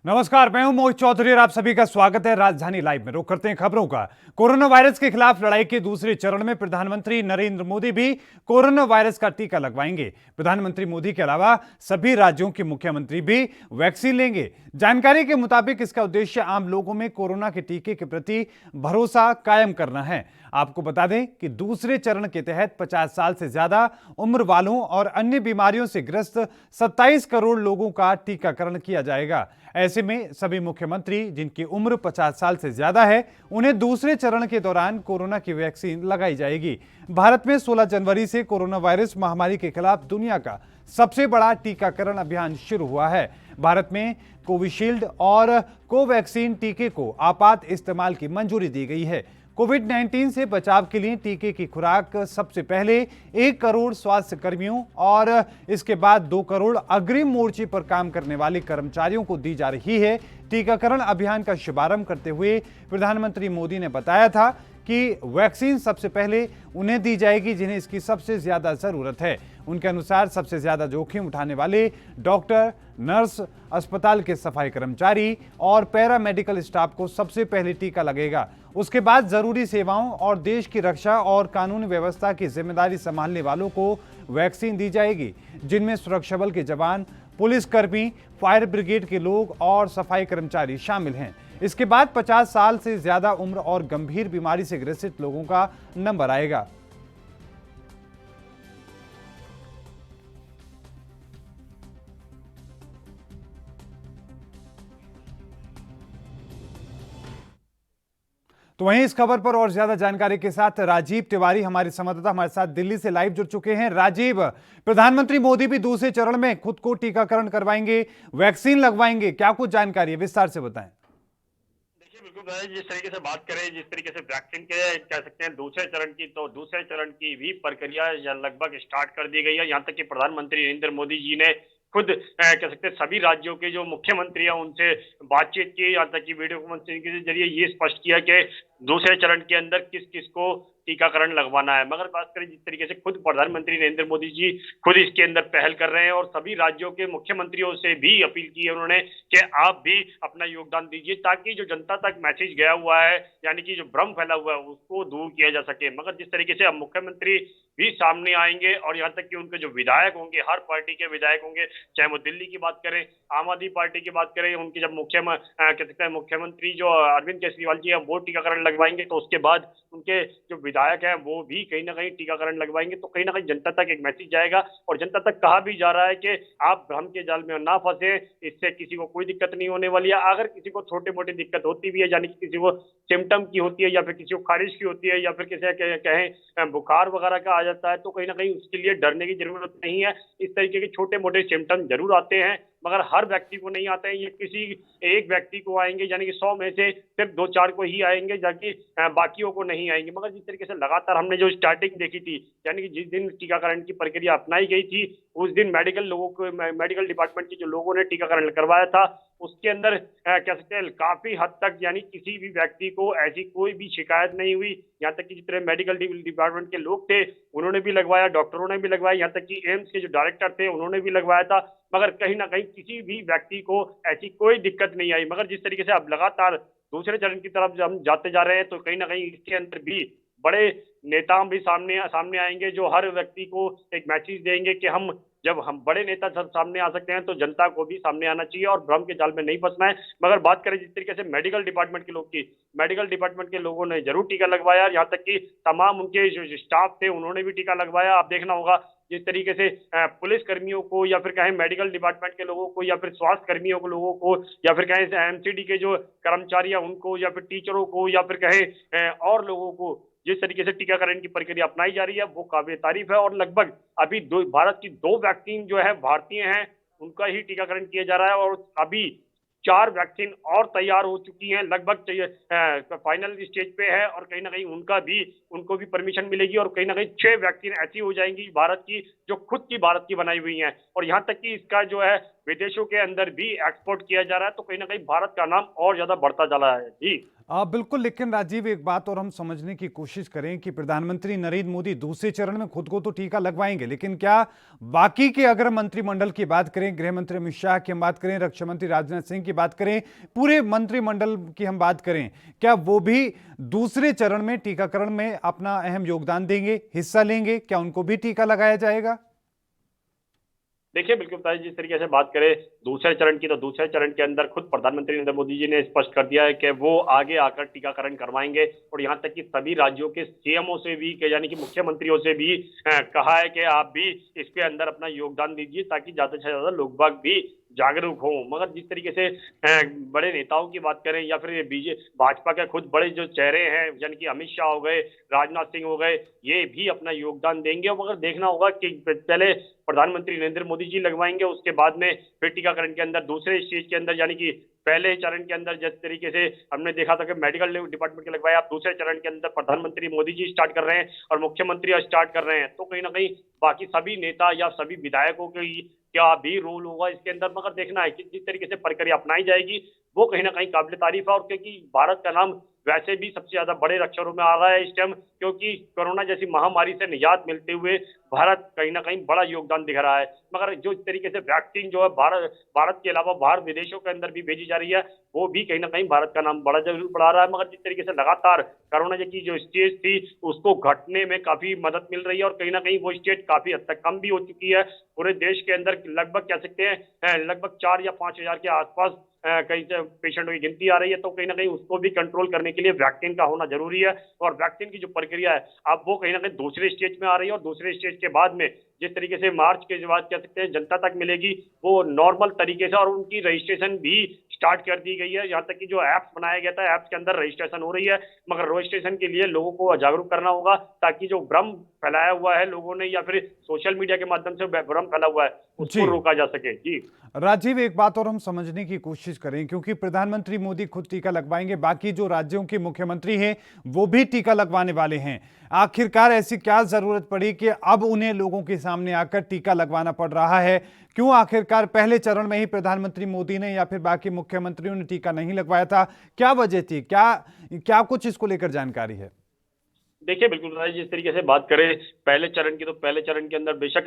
नमस्कार, मैं हूं मोहित चौधरी और आप सभी का स्वागत है राजधानी लाइव में। रुक करते हैं खबरों का। कोरोना वायरस के खिलाफ लड़ाई के दूसरे चरण में प्रधानमंत्री नरेंद्र मोदी भी कोरोना वायरस का टीका लगवाएंगे। प्रधानमंत्री मोदी के अलावा सभी राज्यों के मुख्यमंत्री भी वैक्सीन लेंगे। जानकारी के मुताबिक इसका उद्देश्य आम लोगों में कोरोना के टीके के प्रति भरोसा कायम करना है। आपको बता दें कि दूसरे चरण के तहत 50 साल से ज्यादा उम्र वालों और अन्य बीमारियों से ग्रस्त 27 करोड़ लोगों का टीकाकरण किया जाएगा। ऐसे में सभी मुख्यमंत्री जिनकी उम्र 50 साल से ज्यादा है, उन्हें दूसरे चरण के दौरान कोरोना की वैक्सीन लगाई जाएगी। भारत में 16 जनवरी से कोरोना वायरस महामारी के खिलाफ दुनिया का सबसे बड़ा टीकाकरण अभियान शुरू हुआ है। भारत में कोविशील्ड और कोवैक्सीन टीके को आपात इस्तेमाल की मंजूरी दी गई है। कोविड-19 से बचाव के लिए टीके की खुराक सबसे पहले 1 करोड़ स्वास्थ्य कर्मियों और इसके बाद 2 करोड़ अग्रिम मोर्चे पर काम करने वाले कर्मचारियों को दी जा रही है। टीकाकरण अभियान का शुभारंभ करते हुए प्रधानमंत्री मोदी ने बताया था कि वैक्सीन सबसे पहले उन्हें दी जाएगी जिन्हें इसकी सबसे ज्यादा जरूरत है। उनके अनुसार सबसे ज्यादा जोखिम उठाने वाले डॉक्टर, नर्स, अस्पताल के सफाई कर्मचारी और पैरामेडिकल स्टाफ को सबसे पहले टीका लगेगा। उसके बाद जरूरी सेवाओं और देश की रक्षा और कानून व्यवस्था की जिम्मेदारी संभालने वालों को वैक्सीन दी जाएगी, जिनमें सुरक्षा बल के जवान, पुलिसकर्मी, फायर ब्रिगेड के लोग और सफाई कर्मचारी शामिल हैं। इसके बाद 50 साल से ज्यादा उम्र और गंभीर बीमारी से ग्रसित लोगों का नंबर आएगा। तो वहीं इस खबर पर और ज्यादा जानकारी के साथ राजीव तिवारी हमारे संवाददाता हमारे साथ दिल्ली से लाइव जुड़ चुके हैं। राजीव, प्रधानमंत्री मोदी भी दूसरे चरण में खुद को टीकाकरण करवाएंगे, वैक्सीन लगवाएंगे, क्या कुछ जानकारी है, विस्तार से बताएं। देखिए, बिल्कुल भाई, जिस तरीके से बात करें, जिस तरीके से वैक्सीन के कह सकते हैं दूसरे चरण की, तो दूसरे चरण की भी प्रक्रिया लगभग स्टार्ट कर दी गई है। यहाँ तक कि प्रधानमंत्री नरेंद्र मोदी जी ने खुद कह सकते हैं सभी राज्यों के जो मुख्यमंत्री हैं उनसे बातचीत की। यहाँ तक कि वीडियो कॉन्फ्रेंसिंग के जरिए ये स्पष्ट किया कि दूसरे चरण के अंदर किस किस को टीकाकरण लगवाना है। मगर बात करें जिस तरीके से खुद प्रधानमंत्री नरेंद्र मोदी जी खुद इसके अंदर पहल कर रहे हैं और सभी राज्यों के मुख्यमंत्रियों से भी अपील की है उन्होंने कि आप भी अपना योगदान दीजिए ताकि जो जनता तक मैसेज गया हुआ है, यानी कि जो भ्रम फैला हुआ है, उसको दूर किया जा सके। मगर जिस तरीके से अब मुख्यमंत्री भी सामने आएंगे और यहाँ तक कि उनके जो विधायक होंगे, हर पार्टी के विधायक होंगे, चाहे वो दिल्ली की बात करें, आम आदमी पार्टी की बात करें, उनके जब कह सकते हैं मुख्यमंत्री जो अरविंद केजरीवाल जी हैं वो टीकाकरण लगवाएंगे, तो उसके बाद उनके जो विधायक हैं वो भी कहीं ना कहीं टीकाकरण लगवाएंगे। तो कहीं ना कहीं जनता तक एक मैसेज जाएगा और जनता तक कहा भी जा रहा है कि आप भ्रम के जाल में ना फंसे, इससे किसी को कोई दिक्कत नहीं होने वाली है। अगर किसी को छोटे मोटी दिक्कत होती भी है, यानी कि किसी को सिम्टम की होती है या फिर किसी को खारिश की होती है या फिर किसी कहें बुखार वगैरह का आ जाता है, तो कहीं ना कहीं उसके लिए डरने की जरूरत नहीं है। इस तरीके के छोटे मोटे सिम्टम जरूर आते हैं मगर हर व्यक्ति को नहीं आते हैं। ये किसी एक व्यक्ति को आएंगे, यानी कि 100 में से सिर्फ 2-4 को ही आएंगे, जबकि बाकियों को नहीं आएंगे। मगर जिस तरीके से लगातार हमने जो स्टार्टिंग देखी थी, यानी कि जिस दिन टीकाकरण की प्रक्रिया अपनाई गई थी उस दिन मेडिकल डिपार्टमेंट के जो लोगों ने टीकाकरण करवाया था उसके अंदर कह सकते हैं काफी हद तक, यानी किसी भी व्यक्ति को ऐसी कोई भी शिकायत नहीं हुई। यहाँ तक कि जितने मेडिकल डिपार्टमेंट के लोग थे उन्होंने भी लगवाया, डॉक्टरों ने भी लगवाया, यहाँ तक कि एम्स के जो डायरेक्टर थे उन्होंने भी लगवाया था। मगर कहीं ना कहीं किसी भी व्यक्ति को ऐसी कोई दिक्कत नहीं आई। मगर जिस तरीके से अब लगातार दूसरे चरण की तरफ हम जाते जा रहे हैं, तो कहीं ना कहीं इसके अंदर भी बड़े नेता भी सामने सामने आएंगे जो हर व्यक्ति को एक मैसेज देंगे कि जब हम बड़े नेता सामने आ सकते हैं तो जनता को भी सामने आना चाहिए और भ्रम के जाल में नहीं फंसना है। मगर बात करें जिस तरीके से मेडिकल डिपार्टमेंट के लोग की, मेडिकल डिपार्टमेंट के लोगों ने जरूर टीका लगवाया, यहाँ तक कि तमाम उनके जो स्टाफ थे उन्होंने भी टीका लगवाया। आप देखना होगा जिस तरीके से पुलिस कर्मियों को या फिर कहें मेडिकल डिपार्टमेंट के लोगों को या फिर स्वास्थ्य कर्मियों को लोगों को या फिर कहें एमसीडी के जो कर्मचारी हैं उनको या फिर टीचरों को या फिर कहें और लोगों को जिस तरीके से टीकाकरण की प्रक्रिया अपनाई जा रही है वो काबिल तारीफ है। और लगभग अभी भारत की 2 वैक्सीन जो है भारतीय हैं उनका ही टीकाकरण किया जा रहा है और अभी 4 वैक्सीन और तैयार हो चुकी हैं, लगभग फाइनल स्टेज पे है और कहीं ना कहीं उनको भी परमिशन मिलेगी और कहीं ना कहीं 6 वैक्सीन ऐसी हो जाएंगी भारत की जो खुद की भारत की बनाई हुई हैं। और यहाँ तक कि इसका जो है विदेशों के अंदर भी एक्सपोर्ट किया जा रहा है, तो कहीं ना कहीं भारत का नाम और ज्यादा बढ़ता जा रहा है। जी बिल्कुल, लेकिन राजीव एक बात और हम समझने की कोशिश करें कि प्रधानमंत्री नरेंद्र मोदी दूसरे चरण में खुद को तो टीका लगवाएंगे, लेकिन क्या बाकी के अगर मंत्रिमंडल की बात करें, गृह मंत्री अमित शाह की हम बात करें, रक्षा मंत्री राजनाथ सिंह की बात करें, पूरे मंत्रिमंडल की हम बात करें, क्या वो भी दूसरे चरण में टीकाकरण में अपना अहम योगदान देंगे, हिस्सा लेंगे? क्या उनको भी टीका लगाया जाएगा? देखिए, बिल्कुल बताइए, जिस तरीके से बात करें दूसरे चरण की, तो दूसरे चरण के अंदर खुद प्रधानमंत्री नरेंद्र मोदी जी ने स्पष्ट कर दिया है कि वो आगे आकर टीकाकरण करवाएंगे, और यहाँ तक कि सभी राज्यों के सीएमओ से भी, यानी कि मुख्यमंत्रियों से भी कहा है कि आप भी इसके अंदर अपना योगदान दीजिए, ताकि ज्यादा से ज्यादा लोग बाग भी जागरूक हों। मगर जिस तरीके से बड़े नेताओं की बात करें, या फिर भाजपा के खुद बड़े जो चेहरे हैं, यानी कि अमित शाह हो गए, राजनाथ सिंह हो गए, ये भी अपना योगदान देंगे। मगर देखना होगा कि पहले प्रधानमंत्री नरेंद्र मोदी जी लगवाएंगे, उसके बाद में फिर टीकाकरण के अंदर दूसरे स्टेज के अंदर, यानी कि पहले चरण के अंदर जिस तरीके से हमने देखा था कि मेडिकल डिपार्टमेंट के लगवाए, आप दूसरे चरण के अंदर प्रधानमंत्री मोदी जी स्टार्ट कर रहे हैं और मुख्यमंत्री स्टार्ट कर रहे हैं, तो कहीं ना कहीं बाकी सभी नेता या सभी विधायकों की क्या भी रोल होगा इसके अंदर। मगर देखना है कि जिस तरीके से प्रक्रिया अपनाई जाएगी वो कहीं ना कहीं काबिल तारीफ है, और क्योंकि भारत का नाम वैसे भी सबसे ज्यादा बड़े अक्षरों में आ रहा है इस टाइम, क्योंकि कोरोना जैसी महामारी से निजात मिलते हुए भारत कहीं ना कहीं बड़ा योगदान दिख रहा है। मगर जो इस तरीके से वैक्सीन जो है भारत के अलावा बाहर विदेशों के अंदर भी भेजी जा रही है, वो भी कहीं ना कहीं भारत का नाम बड़ा जरूर बढ़ा रहा है। मगर जिस तरीके से लगातार कोरोना की जो स्टेज थी उसको घटने में काफी मदद मिल रही है, और कहीं ना कहीं वो स्टेज काफी हद तक कम भी हो चुकी है। पूरे देश के अंदर लगभग कह सकते हैं लगभग 4 या 5 हजार के आसपास कई पेशेंटों की गिनती आ रही है, तो कहीं ना कहीं उसको भी कंट्रोल करने के लिए वैक्सीन का होना जरूरी है। और वैक्सीन की जो प्रक्रिया है अब वो कहीं ना कहीं दूसरे स्टेज में आ रही है, और दूसरे स्टेज के बाद में जिस तरीके से मार्च के बाद कह सकते हैं जनता तक मिलेगी, वो नॉर्मल तरीके से, और उनकी रजिस्ट्रेशन भी स्टार्ट कर दी गई है। यहाँ तक कि जो ऐप्स बनाया गया था, ऐप्स के अंदर रजिस्ट्रेशन हो रही है, मगर रजिस्ट्रेशन के लिए लोगों को जागरूक करना होगा, ताकि जो भ्रम फैलाया हुआ है लोगों ने या फिर सोशल मीडिया के माध्यम से भ्रम फैला हुआ है उसको जी रोका जा सके। जी राजीव, एक बात और हम समझने की कोशिश करें, क्योंकि प्रधानमंत्री मोदी खुद टीका लगवाएंगे, बाकी जो राज्यों के मुख्यमंत्री हैं वो भी टीका लगवाने वाले हैं। आखिरकार ऐसी क्या जरूरत पड़ी कि अब उन्हें लोगों के सामने आकर टीका लगवाना पड़ रहा है? क्यों आखिरकार पहले चरण में ही प्रधानमंत्री मोदी ने या फिर बाकी मुख्यमंत्रियों ने टीका नहीं लगवाया था? क्या वजह थी? क्या क्या कुछ इसको लेकर जानकारी है? देखिए, बिल्कुल राज, जिस तरीके से बात करें पहले चरण की, तो पहले चरण के अंदर बेशक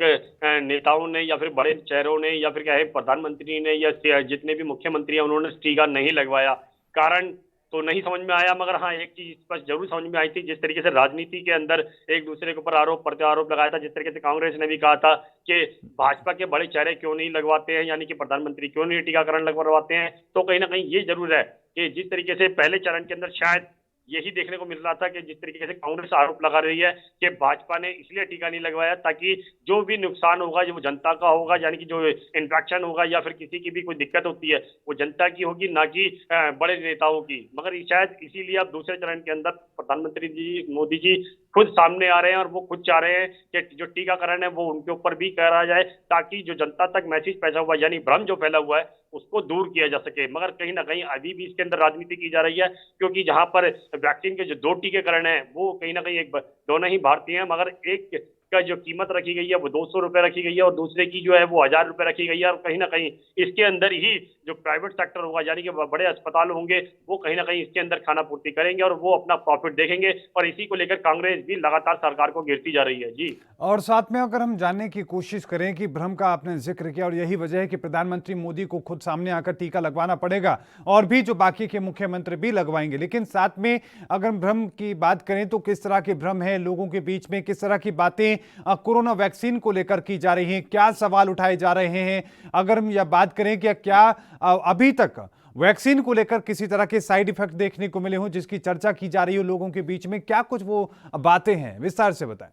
नेताओं ने या फिर बड़े चेहरों ने या फिर क्या है प्रधानमंत्री ने या जितने भी मुख्यमंत्री हैं उन्होंने टीका नहीं लगवाया। कारण तो नहीं समझ में आया, मगर हाँ एक चीज स्पष्ट जरूर समझ में आई थी, जिस तरीके से राजनीति के अंदर एक दूसरे के ऊपर आरोप प्रत्यारोप लगाया था। जिस तरीके से कांग्रेस ने भी कहा था कि भाजपा के बड़े चेहरे क्यों नहीं लगवाते हैं, यानी कि प्रधानमंत्री क्यों नहीं टीकाकरण लगवाते हैं, तो कहीं ना कहीं ये जरूर है कि जिस तरीके से पहले चरण के अंदर शायद यही देखने को मिल रहा था कि जिस तरीके से कांग्रेस आरोप लगा रही है कि भाजपा ने इसलिए टीका नहीं लगवाया ताकि जो भी नुकसान होगा जो जनता का होगा, यानी कि जो इंफेक्शन होगा या फिर किसी की भी कोई दिक्कत होती है वो जनता की होगी, ना कि बड़े नेताओं की। मगर शायद इसीलिए अब दूसरे चरण के अंदर प्रधानमंत्री जी मोदी जी खुद सामने आ रहे हैं, और वो खुद चाह रहे हैं कि जो टीकाकरण है वो उनके ऊपर भी करा जाए, ताकि जो जनता तक मैसेज पहुंचा हुआ है, यानी भ्रम जो फैला हुआ है उसको दूर किया जा सके। मगर कहीं ना कहीं अभी भी इसके अंदर राजनीति की जा रही है, क्योंकि जहां पर वैक्सीन के जो 2 टीकाकरण है वो कहीं ना कहीं एक दोनों ही भारतीय हैं, मगर एक का जो कीमत रखी गई है वो 200 रुपए रखी गई है, और दूसरे की जो है वो 1000 रुपए रखी गई है। और कहीं ना कहीं इसके अंदर ही जो प्राइवेट सेक्टर होगा, यानी कि बड़े अस्पताल होंगे, वो कहीं ना कहीं इसके अंदर खाना पूर्ति करेंगे और वो अपना प्रॉफिट देखेंगे, और इसी को लेकर कांग्रेस भी लगातार सरकार को घेरती जा रही है। जी और साथ में अगर हम जानने की कोशिश करें कि भ्रम का आपने जिक्र किया और यही वजह है कि प्रधानमंत्री मोदी को खुद सामने आकर टीका लगवाना पड़ेगा, और भी जो बाकी के मुख्यमंत्री भी लगवाएंगे, लेकिन साथ में अगर भ्रम की बात करें तो किस तरह के भ्रम है लोगों के बीच में, किस तरह की बातें कोरोना वैक्सीन को लेकर की जा रही हैं, क्या सवाल उठाए जा रहे हैं? अगर हम यह बात करें कि क्या अभी तक वैक्सीन को लेकर किसी तरह के साइड इफेक्ट देखने को मिले हों जिसकी चर्चा की जा रही हो लोगों के बीच में, क्या कुछ वो बातें हैं, विस्तार से बताएं।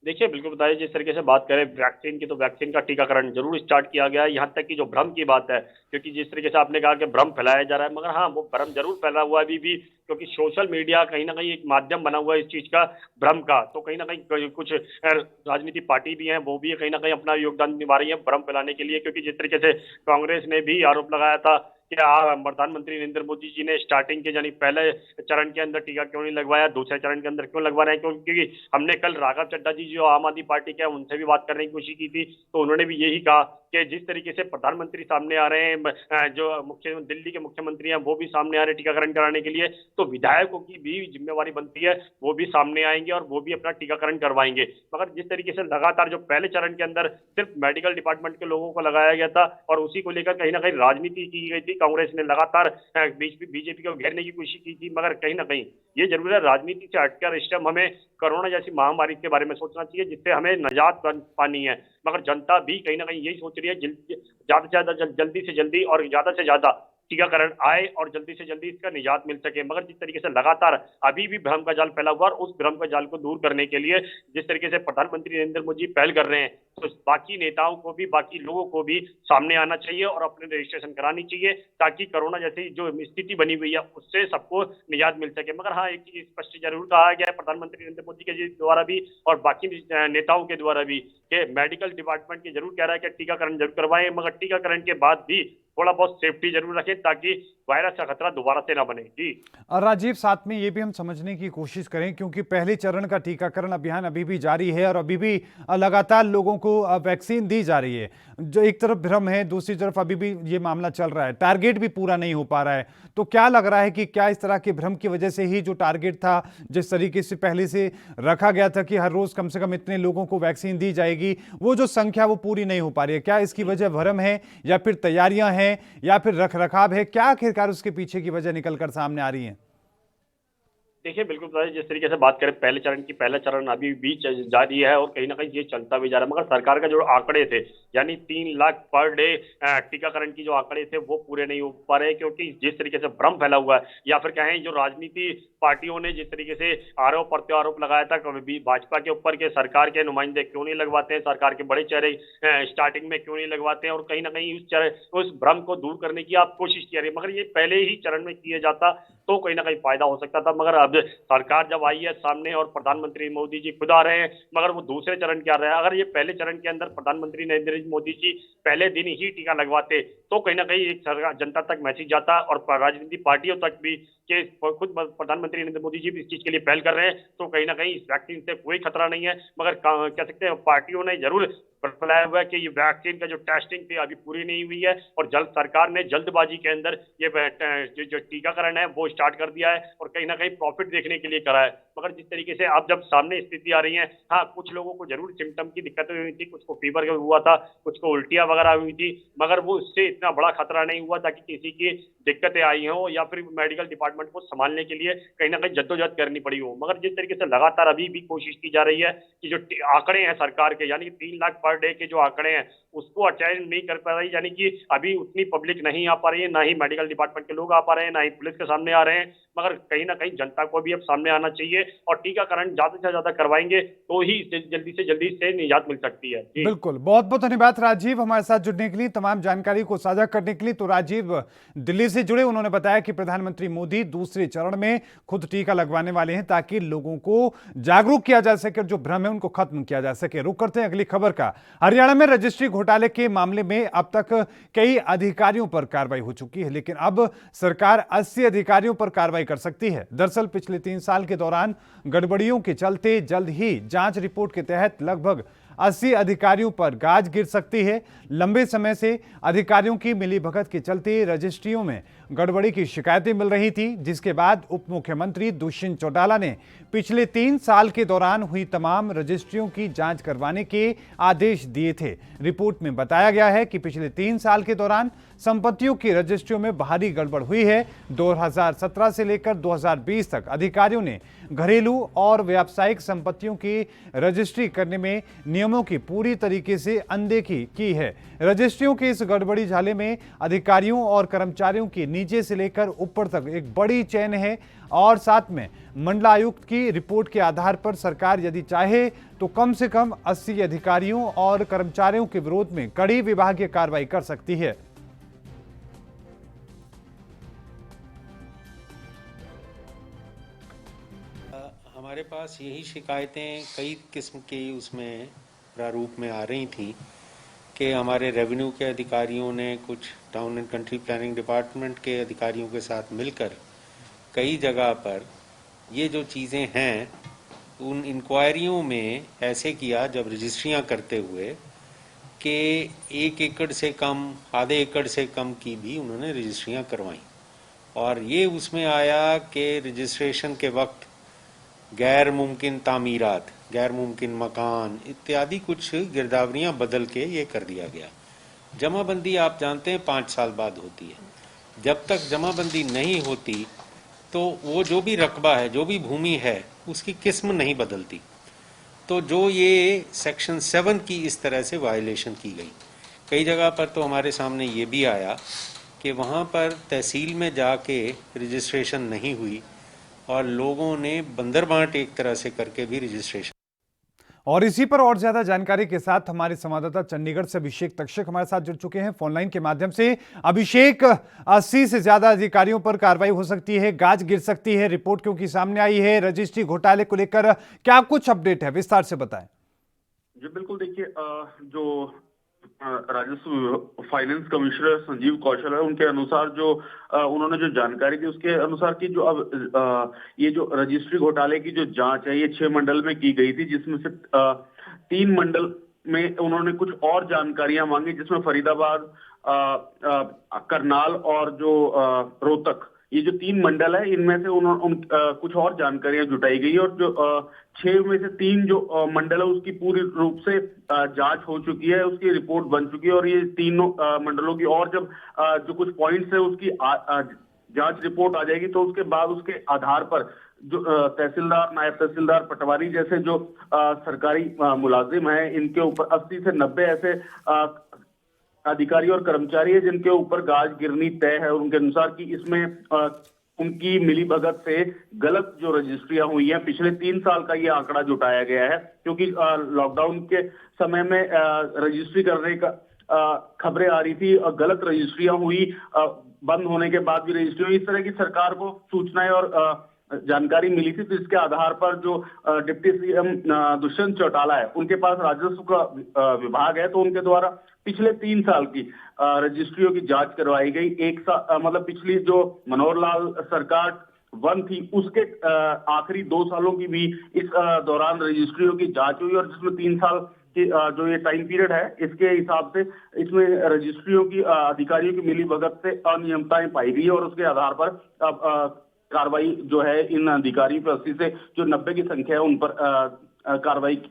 देखिए, बिल्कुल बताइए, जिस तरीके से बात करें वैक्सीन की, तो वैक्सीन का टीकाकरण जरूर स्टार्ट किया गया है। यहाँ तक कि जो भ्रम की बात है, क्योंकि जिस तरीके से आपने कहा कि भ्रम फैलाया जा रहा है, मगर हाँ वो भ्रम जरूर फैला हुआ है अभी भी, क्योंकि सोशल मीडिया कहीं ना कहीं एक माध्यम बना हुआ है इस चीज का, भ्रम का। तो कहीं ना कहीं कुछ राजनीतिक पार्टी भी हैं, वो भी कहीं ना कहीं अपना योगदान निभा रही है भ्रम फैलाने के लिए, क्योंकि जिस तरीके से कांग्रेस ने भी आरोप लगाया था कि प्रधानमंत्री नरेंद्र मोदी जी ने स्टार्टिंग के यानी पहले चरण के अंदर टीका क्यों नहीं लगवाया, दूसरे चरण के अंदर क्यों लगवा रहे हैं? क्योंकि हमने कल राघव चड्ढा जी जो आम आदमी पार्टी के हैं उनसे भी बात करने की कोशिश की थी, तो उन्होंने भी यही कहा कि जिस तरीके से प्रधानमंत्री सामने आ रहे हैं, जो मुख्य दिल्ली के मुख्यमंत्री हैं वो भी सामने आ रहे हैं टीकाकरण कराने के लिए, तो विधायकों की भी जिम्मेवारी बनती है, वो भी सामने आएंगे और वो भी अपना टीकाकरण करवाएंगे। मगर जिस तरीके से लगातार जो पहले चरण के अंदर सिर्फ मेडिकल डिपार्टमेंट के लोगों को लगाया गया था और उसी को लेकर कहीं ना कहीं राजनीति की गई थी, कांग्रेस ने लगातार बीजेपी को घेरने की कोशिश की थी, मगर कहीं ना कहीं ये जरूर है राजनीति से हटकर इस टाइम हमें कोरोना जैसी महामारी के बारे में सोचना चाहिए जिससे हमें निजात पानी है। मगर जनता भी कहीं ना कहीं यही सोच रही है ज्यादा से ज्यादा जल्दी से जल्दी और ज्यादा से ज्यादा टीकाकरण आए और जल्दी से जल्दी इसका निजात मिल सके। मगर जिस तरीके से लगातार अभी भी भ्रम का जाल फैला हुआ और उस भ्रम का जाल को दूर करने के लिए जिस तरीके से प्रधानमंत्री नरेंद्र मोदी पहल कर रहे हैं, तो बाकी नेताओं को भी बाकी लोगों को भी सामने आना चाहिए और अपने रजिस्ट्रेशन करानी चाहिए ताकि कोरोना जैसी जो स्थिति बनी हुई है उससे सबको निजात मिल सके। मगर हाँ, एक चीज स्पष्ट जरूर कहा गया है प्रधानमंत्री नरेंद्र मोदी के द्वारा भी और बाकी नेताओं के द्वारा भी कि मेडिकल डिपार्टमेंट के जरूर कह रहा है कि टीकाकरण जरूर करवाएं, मगर टीकाकरण के बाद भी थोड़ा बहुत सेफ्टी जरूर रखें ताकि वायरस का खतरा दोबारा से ना बने। जी और राजीव, साथ में ये भी हम समझने की कोशिश करें क्योंकि पहले चरण का टीकाकरण अभियान अभी भी जारी है और अभी भी लगातार लोगों को वैक्सीन दी जा रही है। जो एक तरफ भ्रम है, दूसरी तरफ अभी भी ये मामला चल रहा है, टारगेट भी पूरा नहीं हो पा रहा है। तो क्या लग रहा है कि क्या इस तरह के भ्रम की वजह से ही जो टारगेट था, जिस तरीके से पहले से रखा गया था कि हर रोज कम से कम इतने लोगों को वैक्सीन दी जाएगी, वो जो संख्या वो पूरी नहीं हो पा रही है? क्या इसकी वजह भ्रम है या फिर तैयारियां हैं या फिर रखरखाव है? क्या आखिरकार उसके पीछे की वजह निकलकर सामने आ रही है? देखिए, बिल्कुल जिस तरीके से बात करें पहले चरण की, पहला चरण अभी भी जारी है और कहीं ना कहीं ये चलता भी जा रहा है, मगर सरकार का जो आंकड़े थे यानी 3 लाख पर डे टीकाकरण की जो आंकड़े थे वो पूरे नहीं हो पा रहे क्योंकि जिस तरीके से भ्रम फैला हुआ है या फिर कहें जो राजनीति पार्टियों ने जिस तरीके से आरोप प्रत्यारोप लगाया था कभी भाजपा के ऊपर के सरकार के नुमाइंदे क्यों नहीं लगवाते हैं, सरकार के बड़े चेहरे स्टार्टिंग में क्यों नहीं लगवाते हैं, और कहीं ना कहीं उस भ्रम को दूर करने की आप कोशिश की रही है। मगर ये पहले ही चरण में किए जाता तो कहीं ना कहीं फायदा हो सकता था, मगर अब सरकार जब आई है सामने और प्रधानमंत्री मोदी जी खुद आ रहे हैं, मगर वो दूसरे चरण के आ रहे हैं। अगर ये पहले चरण के अंदर प्रधानमंत्री नरेंद्र मोदी जी पहले दिन ही टीका लगवाते तो कहीं ना कहीं एक सरकार जनता तक मैसेज जाता और राजनीतिक पार्टियों तक भी कि खुद प्रधानमंत्री नरेंद्र मोदी जी भी इस चीज के लिए पहल कर रहे हैं, तो कहीं ना कहीं इस वैक्सीन से कोई खतरा नहीं है। मगर कह सकते हैं पार्टियों ने जरूर फैलाया हुआ है कि ये वैक्सीन का जो टेस्टिंग थी अभी पूरी नहीं हुई है और सरकार ने जल्दबाजी के अंदर ये जो टीकाकरण है वो स्टार्ट कर दिया है और कहीं ना कहीं प्रॉफिट देखने के लिए करा है। मगर जिस तरीके से अब जब सामने स्थिति आ रही है, हाँ कुछ लोगों को जरूर सिम्टम की दिक्कतें हुई थी, कुछ को फीवर हुआ था, कुछ को उल्टियां वगैरह हुई थी, मगर वो उससे इतना बड़ा खतरा नहीं हुआ ताकि किसी की दिक्कतें आई हो या फिर मेडिकल डिपार्टमेंट को संभालने के लिए कहीं ना कहीं जद्दोजहद करनी पड़ी हो। मगर जिस तरीके से लगातार अभी भी कोशिश की जा रही है कि जो आंकड़े हैं सरकार के यानी 3 लाख पर डे के जो आंकड़े हैं उसको अचीव नहीं कर पा रही, यानी कि अभी उतनी पब्लिक नहीं आ पा रही है, ना ही मेडिकल डिपार्टमेंट के लोग आ पा रहे हैं, ना ही पुलिस के सामने आ रहे हैं। मगर कहीं ना कहीं जनता को भी अब सामने आना चाहिए और टीकाकरण ज्यादा से ज्यादा करवाएंगे तो ही जल्दी से जल्दी से निजात मिल सकती है। बिल्कुल, बहुत बहुत धन्यवाद राजीव हमारे साथ जुड़ने के लिए, तमाम जानकारी को साझा करने के लिए। तो राजीव दिल्ली से जुड़े, उन्होंने बताया कि प्रधानमंत्री मोदी दूसरे चरण में खुद टीका लगवाने वाले हैं ताकि लोगों को जागरूक किया जा सके और जो भ्रम है उनको खत्म किया जा सके। रुक करते हैं अगली खबर का। हरियाणा में रजिस्ट्री घोटाले के मामले में अब तक कई अधिकारियों पर कार्रवाई हो चुकी है, लेकिन अब सरकार 80 अधिकारियों पर कार्रवाई कर सकती है। दरअसल पिछले 3 साल के दौरान गड़बड़ियों के चलते जल्द ही जांच रिपोर्ट के तहत लगभग 80 अधिकारियों पर गाज गिर सकती है। लंबे समय से अधिकारियों की मिलीभगत के चलते रजिस्ट्रियों में गड़बड़ी की शिकायतें मिल रही थी, जिसके बाद उप मुख्यमंत्री दुष्यंत चौटाला ने पिछले 3 साल के दौरान हुई तमाम रजिस्ट्रियों की जांच करवाने के आदेश दिए थे। रिपोर्ट में बताया गया है कि पिछले 3 साल के दौरान संपत्तियों की रजिस्ट्रियों में भारी गड़बड़ हुई है। 2017 से लेकर 2020 तक अधिकारियों ने घरेलू और व्यावसायिक संपत्तियों की रजिस्ट्री करने में नियमों की पूरी तरीके से अनदेखी की है। रजिस्ट्रियों के इस गड़बड़ी झाले में अधिकारियों और कर्मचारियों की नीचे से लेकर ऊपर तक एक बड़ी चेन है और साथ में मंडलायुक्त की रिपोर्ट के आधार पर सरकार यदि चाहे तो कम से कम 80 अधिकारियों और कर्मचारियों के विरोध में कड़ी विभागीय कार्रवाई कर सकती है। हमारे पास यही शिकायतें कई किस्म की उसमें प्रारूप में आ रही थी कि हमारे रेवेन्यू के अधिकारियों ने कुछ town and country planning department के अधिकारियों के साथ मिलकर कई जगह पर ये जो चीज़ें हैं उन इंक्वायरियों में ऐसे किया जब रजिस्ट्रियां करते हुए कि 1 एकड़ से कम, आधे एकड़ से कम की भी उन्होंने रजिस्ट्रियां करवाई। और ये उसमें आया कि रजिस्ट्रेशन के वक्त गैर मुमकिन तामीरात, गैर मुमकिन मकान इत्यादि कुछ गिरदावरियां बदल के ये कर दिया गया। जमाबंदी आप जानते हैं 5 साल बाद होती है। जब तक जमाबंदी नहीं होती तो वो जो भी रकबा है, जो भी भूमि है, उसकी किस्म नहीं बदलती। तो जो ये सेक्शन 7 की इस तरह से वायलेशन की गई, कई जगह पर तो हमारे सामने ये भी आया कि वहाँ पर तहसील में जाके रजिस्ट्रेशन नहीं हुई और लोगों ने बंदर बांट एक तरह से करके भी रजिस्ट्रेशन। और इसी पर और ज्यादा जानकारी के साथ हमारे संवाददाता चंडीगढ़ से अभिषेक तक्षक हमारे साथ जुड़ चुके हैं फोनलाइन के माध्यम से। अभिषेक, 80 से ज्यादा अधिकारियों पर कार्रवाई हो सकती है, गाज गिर सकती है, रिपोर्ट क्योंकि सामने आई है, रजिस्ट्री घोटाले को लेकर क्या कुछ अपडेट है, विस्तार से बताएं। जी बिल्कुल, देखिए जो राजस्व फाइनेंस कमिश्नर संजीव कौशल है, उनके अनुसार जो उन्होंने जो जानकारी दी उसके अनुसार की जो अब ये जो रजिस्ट्री घोटाले की जो जांच है ये 6 मंडल में की गई थी, जिसमें से 3 मंडल में उन्होंने कुछ और जानकारियां मांगी, जिसमें फरीदाबाद, करनाल और जो रोहतक, ये जो 3 मंडल है इनमें से कुछ और जानकारियां जुटाई गई और जो 6 में से 3 जो मंडल है उसकी पूरी रूप से जांच हो चुकी है, उसकी रिपोर्ट बन चुकी है और ये तीनों मंडलों की और जब जो कुछ पॉइंट्स है उसकी जांच रिपोर्ट आ जाएगी तो उसके बाद उसके आधार पर जो तहसीलदार, नायब तहसीलदार, पटवारी जैसे जो सरकारी मुलाजिम हैं, इनके ऊपर 80 से 90 ऐसे अधिकारी और कर्मचारी है जिनके ऊपर गाज गिरनी तय है। और उनके अनुसार कि इसमें उनकी मिलीभगत से गलत जो रजिस्ट्रियां हुई हैं, पिछले 3 साल का ये आंकड़ा जुटाया गया है, क्योंकि लॉकडाउन के समय में रजिस्ट्री करने का खबरें आ रही थी और गलत रजिस्ट्रियां हुई, बंद होने के बाद भी रजिस्ट्री हुई। इस तरह की सरकार को सूचनाएं और जानकारी मिली थी, तो इसके आधार पर जो डिप्टी सीएम दुष्यंत चौटाला है, उनके पास राजस्व का विभाग है, तो उनके द्वारा पिछले 3 साल की रजिस्ट्रियों की जांच करवाई गई। मतलब पिछली जो मनोहर लाल सरकार 1 थी उसके आखिरी 2 सालों की भी इस दौरान रजिस्ट्रियों की जांच हुई और जिसमें 3 साल की जो ये टाइम पीरियड है इसके हिसाब से इसमें रजिस्ट्रियों की अधिकारियों की मिलीभगत से अनियमितताएं पाई गई और उसके आधार पर अब कार्रवाई जो है इन अधिकारियों पर 80 से जो 90 की संख्या है उन पर कार्रवाई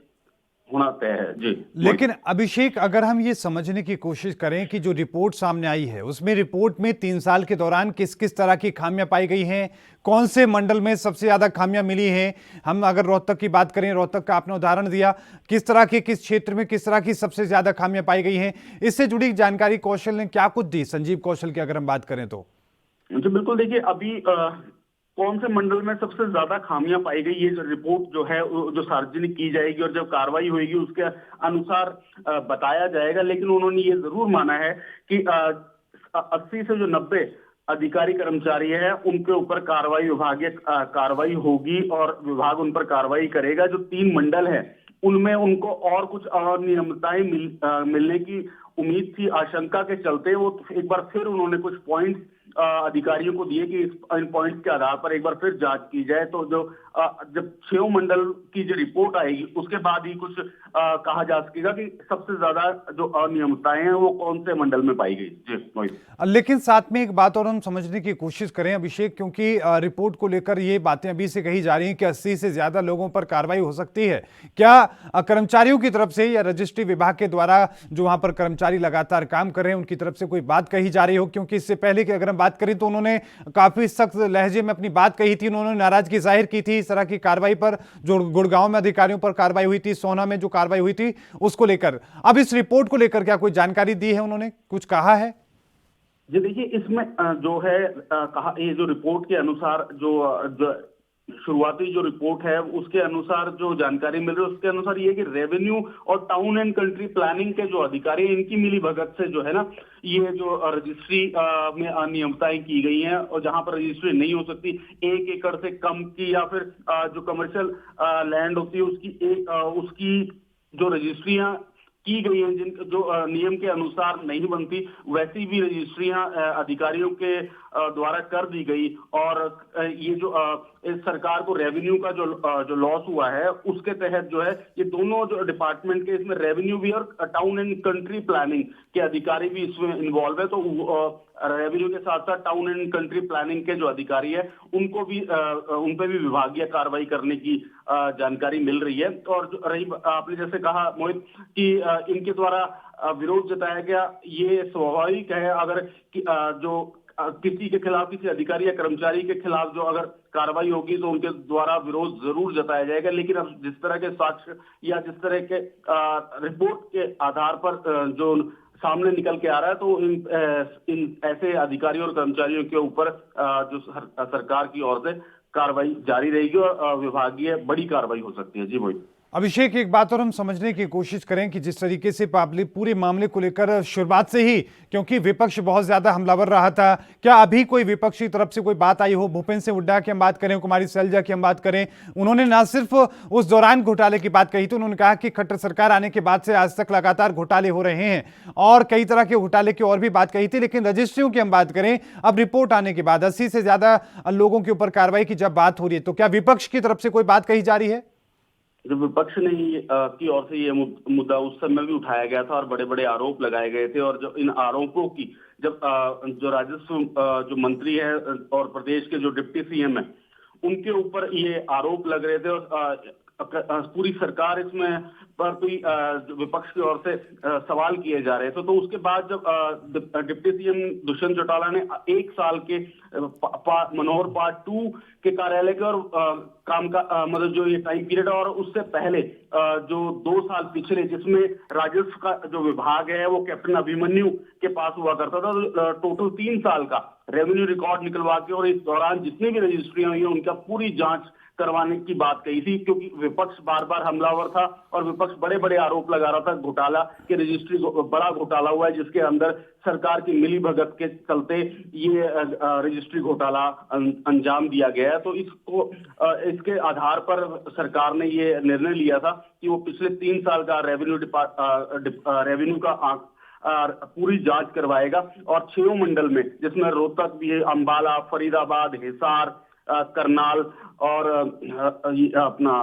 होना तय है। जी, लेकिन अभिषेक, अगर हम ये समझने की कोशिश करें कि जो रिपोर्ट सामने आई है उसमें रिपोर्ट में 3 साल के दौरान किस किस तरह की खामियां पाई गई हैं, कौन से मंडल में सबसे ज्यादा खामियां मिली हैं, हम अगर रोहतक की बात करें, रोहतक का आपने उदाहरण दिया, किस तरह के किस क्षेत्र में किस तरह की सबसे ज्यादा खामियां पाई गई हैं, इससे जुड़ी जानकारी कौशल ने क्या कुछ दी, संजीव कौशल की अगर हम बात करें तो? जी बिल्कुल, देखिए अभी कौन से मंडल में सबसे ज्यादा खामियां पाई गई, ये जो रिपोर्ट जो है जो सार्वजनिक की जाएगी और जब कार्रवाई होगी उसके अनुसार बताया जाएगा। लेकिन उन्होंने ये जरूर माना है कि 80 से जो 90 अधिकारी कर्मचारी है उनके ऊपर कार्रवाई विभागीय कार्रवाई होगी और विभाग उन पर कार्रवाई करेगा। जो 3 मंडल है उनमें उनको और कुछ अनियमितताएं मिलने की उम्मीद थी, आशंका के चलते वो एक बार फिर उन्होंने कुछ पॉइंट्स अधिकारियों को दिए कि इन पॉइंट्स के आधार पर एक बार फिर जांच की जाए। तो जो जब 6 मंडल की जो रिपोर्ट आएगी उसके बाद ही कुछ कहा जा सकेगा कि सबसे ज्यादा जो अनियमितताएं हैं वो कौन से मंडल में पाई गई। जी, लेकिन साथ में एक बात और हम समझने की कोशिश करें अभिषेक, क्योंकि रिपोर्ट को लेकर ये बातें अभी से कही जा रही हैं कि 80 से ज्यादा लोगों पर कार्रवाई हो सकती है। क्या कर्मचारियों की तरफ से या रजिस्ट्री विभाग के द्वारा जो वहां पर कर्मचारी लगातार काम कर रहे हैं उनकी तरफ से कोई बात कही जा रही हो? क्योंकि इससे पहले की अगर हम बात करें तो उन्होंने काफी सख्त लहजे में अपनी बात कही थी, उन्होंने नाराजगी जाहिर की थी इस तरह की कार्रवाई पर, जो गुड़गांव में अधिकारियों पर कार्रवाई हुई थी, सोना में जो कार्रवाई हुई थी उसको लेकर। अब इस रिपोर्ट को लेकर क्या कोई जानकारी दी है, उन्होंने कुछ कहा है? जी देखिए, इसमें जो है कहा, ये जो रिपोर्ट के अनुसार जो शुरुआती जो रिपोर्ट है उसके अनुसार जो जानकारी मिल रही है उसके अनुसार ये कि रेवेन्यू और टाउन एंड कंट्री प्लानिंग के जो अधिकारी हैं इनकी मिलीभगत से जो है ना ये जो रजिस्ट्री में अनियमितताएं की गई हैं और जहां पर रजिस्ट्री नहीं हो सकती, 1 एकड़ से कम की या फिर जो कमर्शियल लैंड होती है उसकी जो रजिस्ट्रियां की गई हैं, जिन जो नियम के अनुसार नहीं बनती, वैसी भी रजिस्ट्रियां अधिकारियों के द्वारा कर दी गई। और ये जो इस सरकार को रेवेन्यू का जो लॉस हुआ है, उसके तहत जो है ये दोनों जो डिपार्टमेंट के, इसमें रेवेन्यू भी और टाउन एंड कंट्री प्लानिंग के अधिकारी भी इसमें इन्वॉल्व है। तो रेवेन्यू के साथ साथ टाउन एंड कंट्री प्लानिंग के जो अधिकारी है, उनको भी उन पर भी विभागीय कार्रवाई करने की जानकारी मिल रही है। और रही आपने जैसे कहा मोहित कि इनके द्वारा विरोध जताया गया, ये स्वाभाविक है। अगर जो किसी के खिलाफ, किसी अधिकारी या कर्मचारी के खिलाफ जो अगर कार्रवाई होगी तो उनके द्वारा विरोध जरूर जताया जाएगा। लेकिन अब जिस तरह के साक्ष्य या जिस तरह के रिपोर्ट के आधार पर जो सामने निकल के आ रहा है, तो इन ऐसे अधिकारियों और कर्मचारियों के ऊपर जो सरकार की ओर से कार्रवाई जारी रहेगी और विभागीय बड़ी कार्रवाई हो सकती है। जी मोहित। अभिषेक, एक बात और हम समझने की कोशिश करें कि जिस तरीके से पूरे मामले को लेकर शुरुआत से ही, क्योंकि विपक्ष बहुत ज्यादा हमलावर रहा था, क्या अभी कोई विपक्ष की तरफ से कोई बात आई हो? भूपेंद्र सिंह हुड्डा की हम बात करें, कुमारी सैलजा की हम बात करें, उन्होंने ना सिर्फ उस दौरान घोटाले की बात कही थी, उन्होंने कहा कि खट्टर सरकार आने के बाद से आज तक लगातार घोटाले हो रहे हैं और कई तरह के घोटाले की और भी बात कही थी। लेकिन रजिस्ट्रियों की हम बात करें, अब रिपोर्ट आने के बाद 80 से ज्यादा लोगों के ऊपर कार्रवाई की जब बात हो रही है, तो क्या विपक्ष की तरफ से कोई बात कही जा रही है? जब विपक्ष ने की ओर से ये मुद्दा उस समय भी उठाया गया था और बड़े बड़े आरोप लगाए गए थे। और जो इन आरोपों की जब जो राजस्व जो मंत्री है और प्रदेश के जो डिप्टी सीएम है, उनके ऊपर ये आरोप लग रहे थे और पूरी सरकार इसमें पर कोई विपक्ष की ओर से सवाल किए जा रहे थे। तो उसके बाद जब डिप्टी सीएम दुष्यंत चौटाला ने 1 साल के मनोहर पार्ट 2 के कार्यालय के और काम का मतलब जो ये टाइम पीरियड, और उससे पहले जो 2 साल पिछले जिसमें राजस्व का जो विभाग है वो कैप्टन अभिमन्यु के पास हुआ करता था, तो टोटल 3 साल का रेवेन्यू रिकॉर्ड निकलवा के और इस दौरान जितनी भी रजिस्ट्रियां हुई उनका पूरी जांच करवाने की बात कही थी। क्योंकि विपक्ष बार बार हमलावर था और विपक्ष बड़े बड़े आरोप लगा रहा था घोटाला के, रजिस्ट्री बड़ा घोटाला हुआ है जिसके अंदर सरकार की मिली भगत के चलते ये रजिस्ट्री घोटाला अंजाम दिया गया है। तो इसके आधार पर सरकार ने ये निर्णय लिया था कि वो पिछले 3 साल का रेवेन्यू का पूरी जांच करवाएगा। और 6 मंडल में, जिसमें रोहतक भी है, अंबाला, फरीदाबाद, हिसार, करनाल और अपना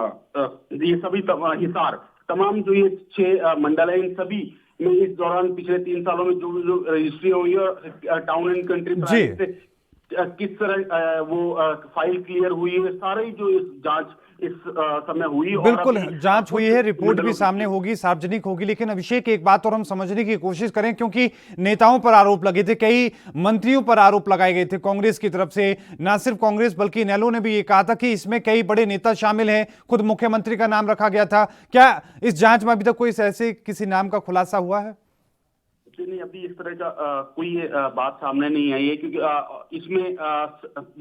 ये सभी हिसार, तमाम जो ये 6 मंडल है, इन सभी में इस दौरान पिछले 3 सालों में जो रजिस्ट्री हुई है और टाउन एंड कंट्री प्लानिंग से किस तरह वो फाइल क्लियर हुई है, सारी जो इस जांच इस समय हुई। बिल्कुल जांच हुई है, रिपोर्ट भी सामने होगी, सार्वजनिक होगी। लेकिन अभिषेक, एक बात और हम समझने की कोशिश करें, क्योंकि नेताओं पर आरोप लगे थे, कई मंत्रियों पर आरोप लगाए गए थे कांग्रेस की तरफ से। ना सिर्फ कांग्रेस बल्कि इनेलो ने भी ये कहा था कि इसमें कई बड़े नेता शामिल हैं, खुद मुख्यमंत्री का नाम रखा गया था। क्या इस जांच में अभी तक कोई ऐसे किसी नाम का खुलासा हुआ है? नहीं, अभी इस तरह का कोई बात सामने नहीं आई है। क्योंकि इसमें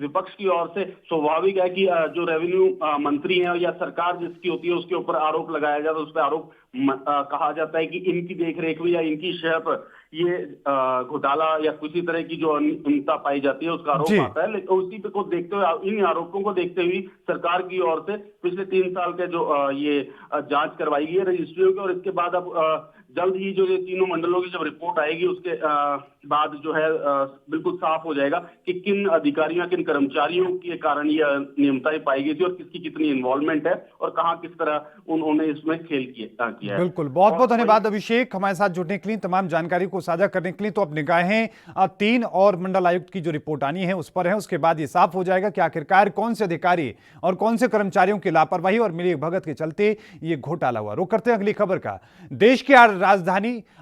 विपक्ष की ओर से स्वाभाविक है कि जो रेवेन्यू मंत्री हैं या सरकार जिसकी होती है उसके ऊपर आरोप लगाया जाता है, उस पर आरोप कहा जाता है कि इनकी देखरेख में या इनकी शह पर ये घोटाला या किसी तरह की जो अनियमितता पाई जाती है उसका आरोप आता है। लेकिन उसी को देखते हुए, इन आरोपों को देखते हुए सरकार की ओर से पिछले 3 साल के जो ये जांच करवाई गई है रजिस्ट्रियों की। और इसके बाद अब जल्द ही जो ये तीनों मंडलों की जब रिपोर्ट आएगी उसके बाद जो है बिल्कुल साफ हो जाएगा कि किन अधिकारियों, किन कर्मचारियों के कारण ये अनियमितताएं पाई गई थी और किसकी कितनी इन्वॉल्वमेंट है और कहां किस तरह उन्होंने इसमें खेल किया है। बिल्कुल, बहुत बहुत धन्यवाद अभिषेक हमारे साथ जुड़ने के लिए, तमाम जानकारी को साझा करने के लिए। तो अब निगाहें 3 और मंडल आयुक्त की जो रिपोर्ट आनी है उस पर है। उसके बाद ये साफ हो जाएगा कि आखिरकार कौन से अधिकारी और कौन से कर्मचारियों की लापरवाही और मिली भगत के चलते ये घोटाला हुआ। रुक करते हैं अगली खबर का। देश की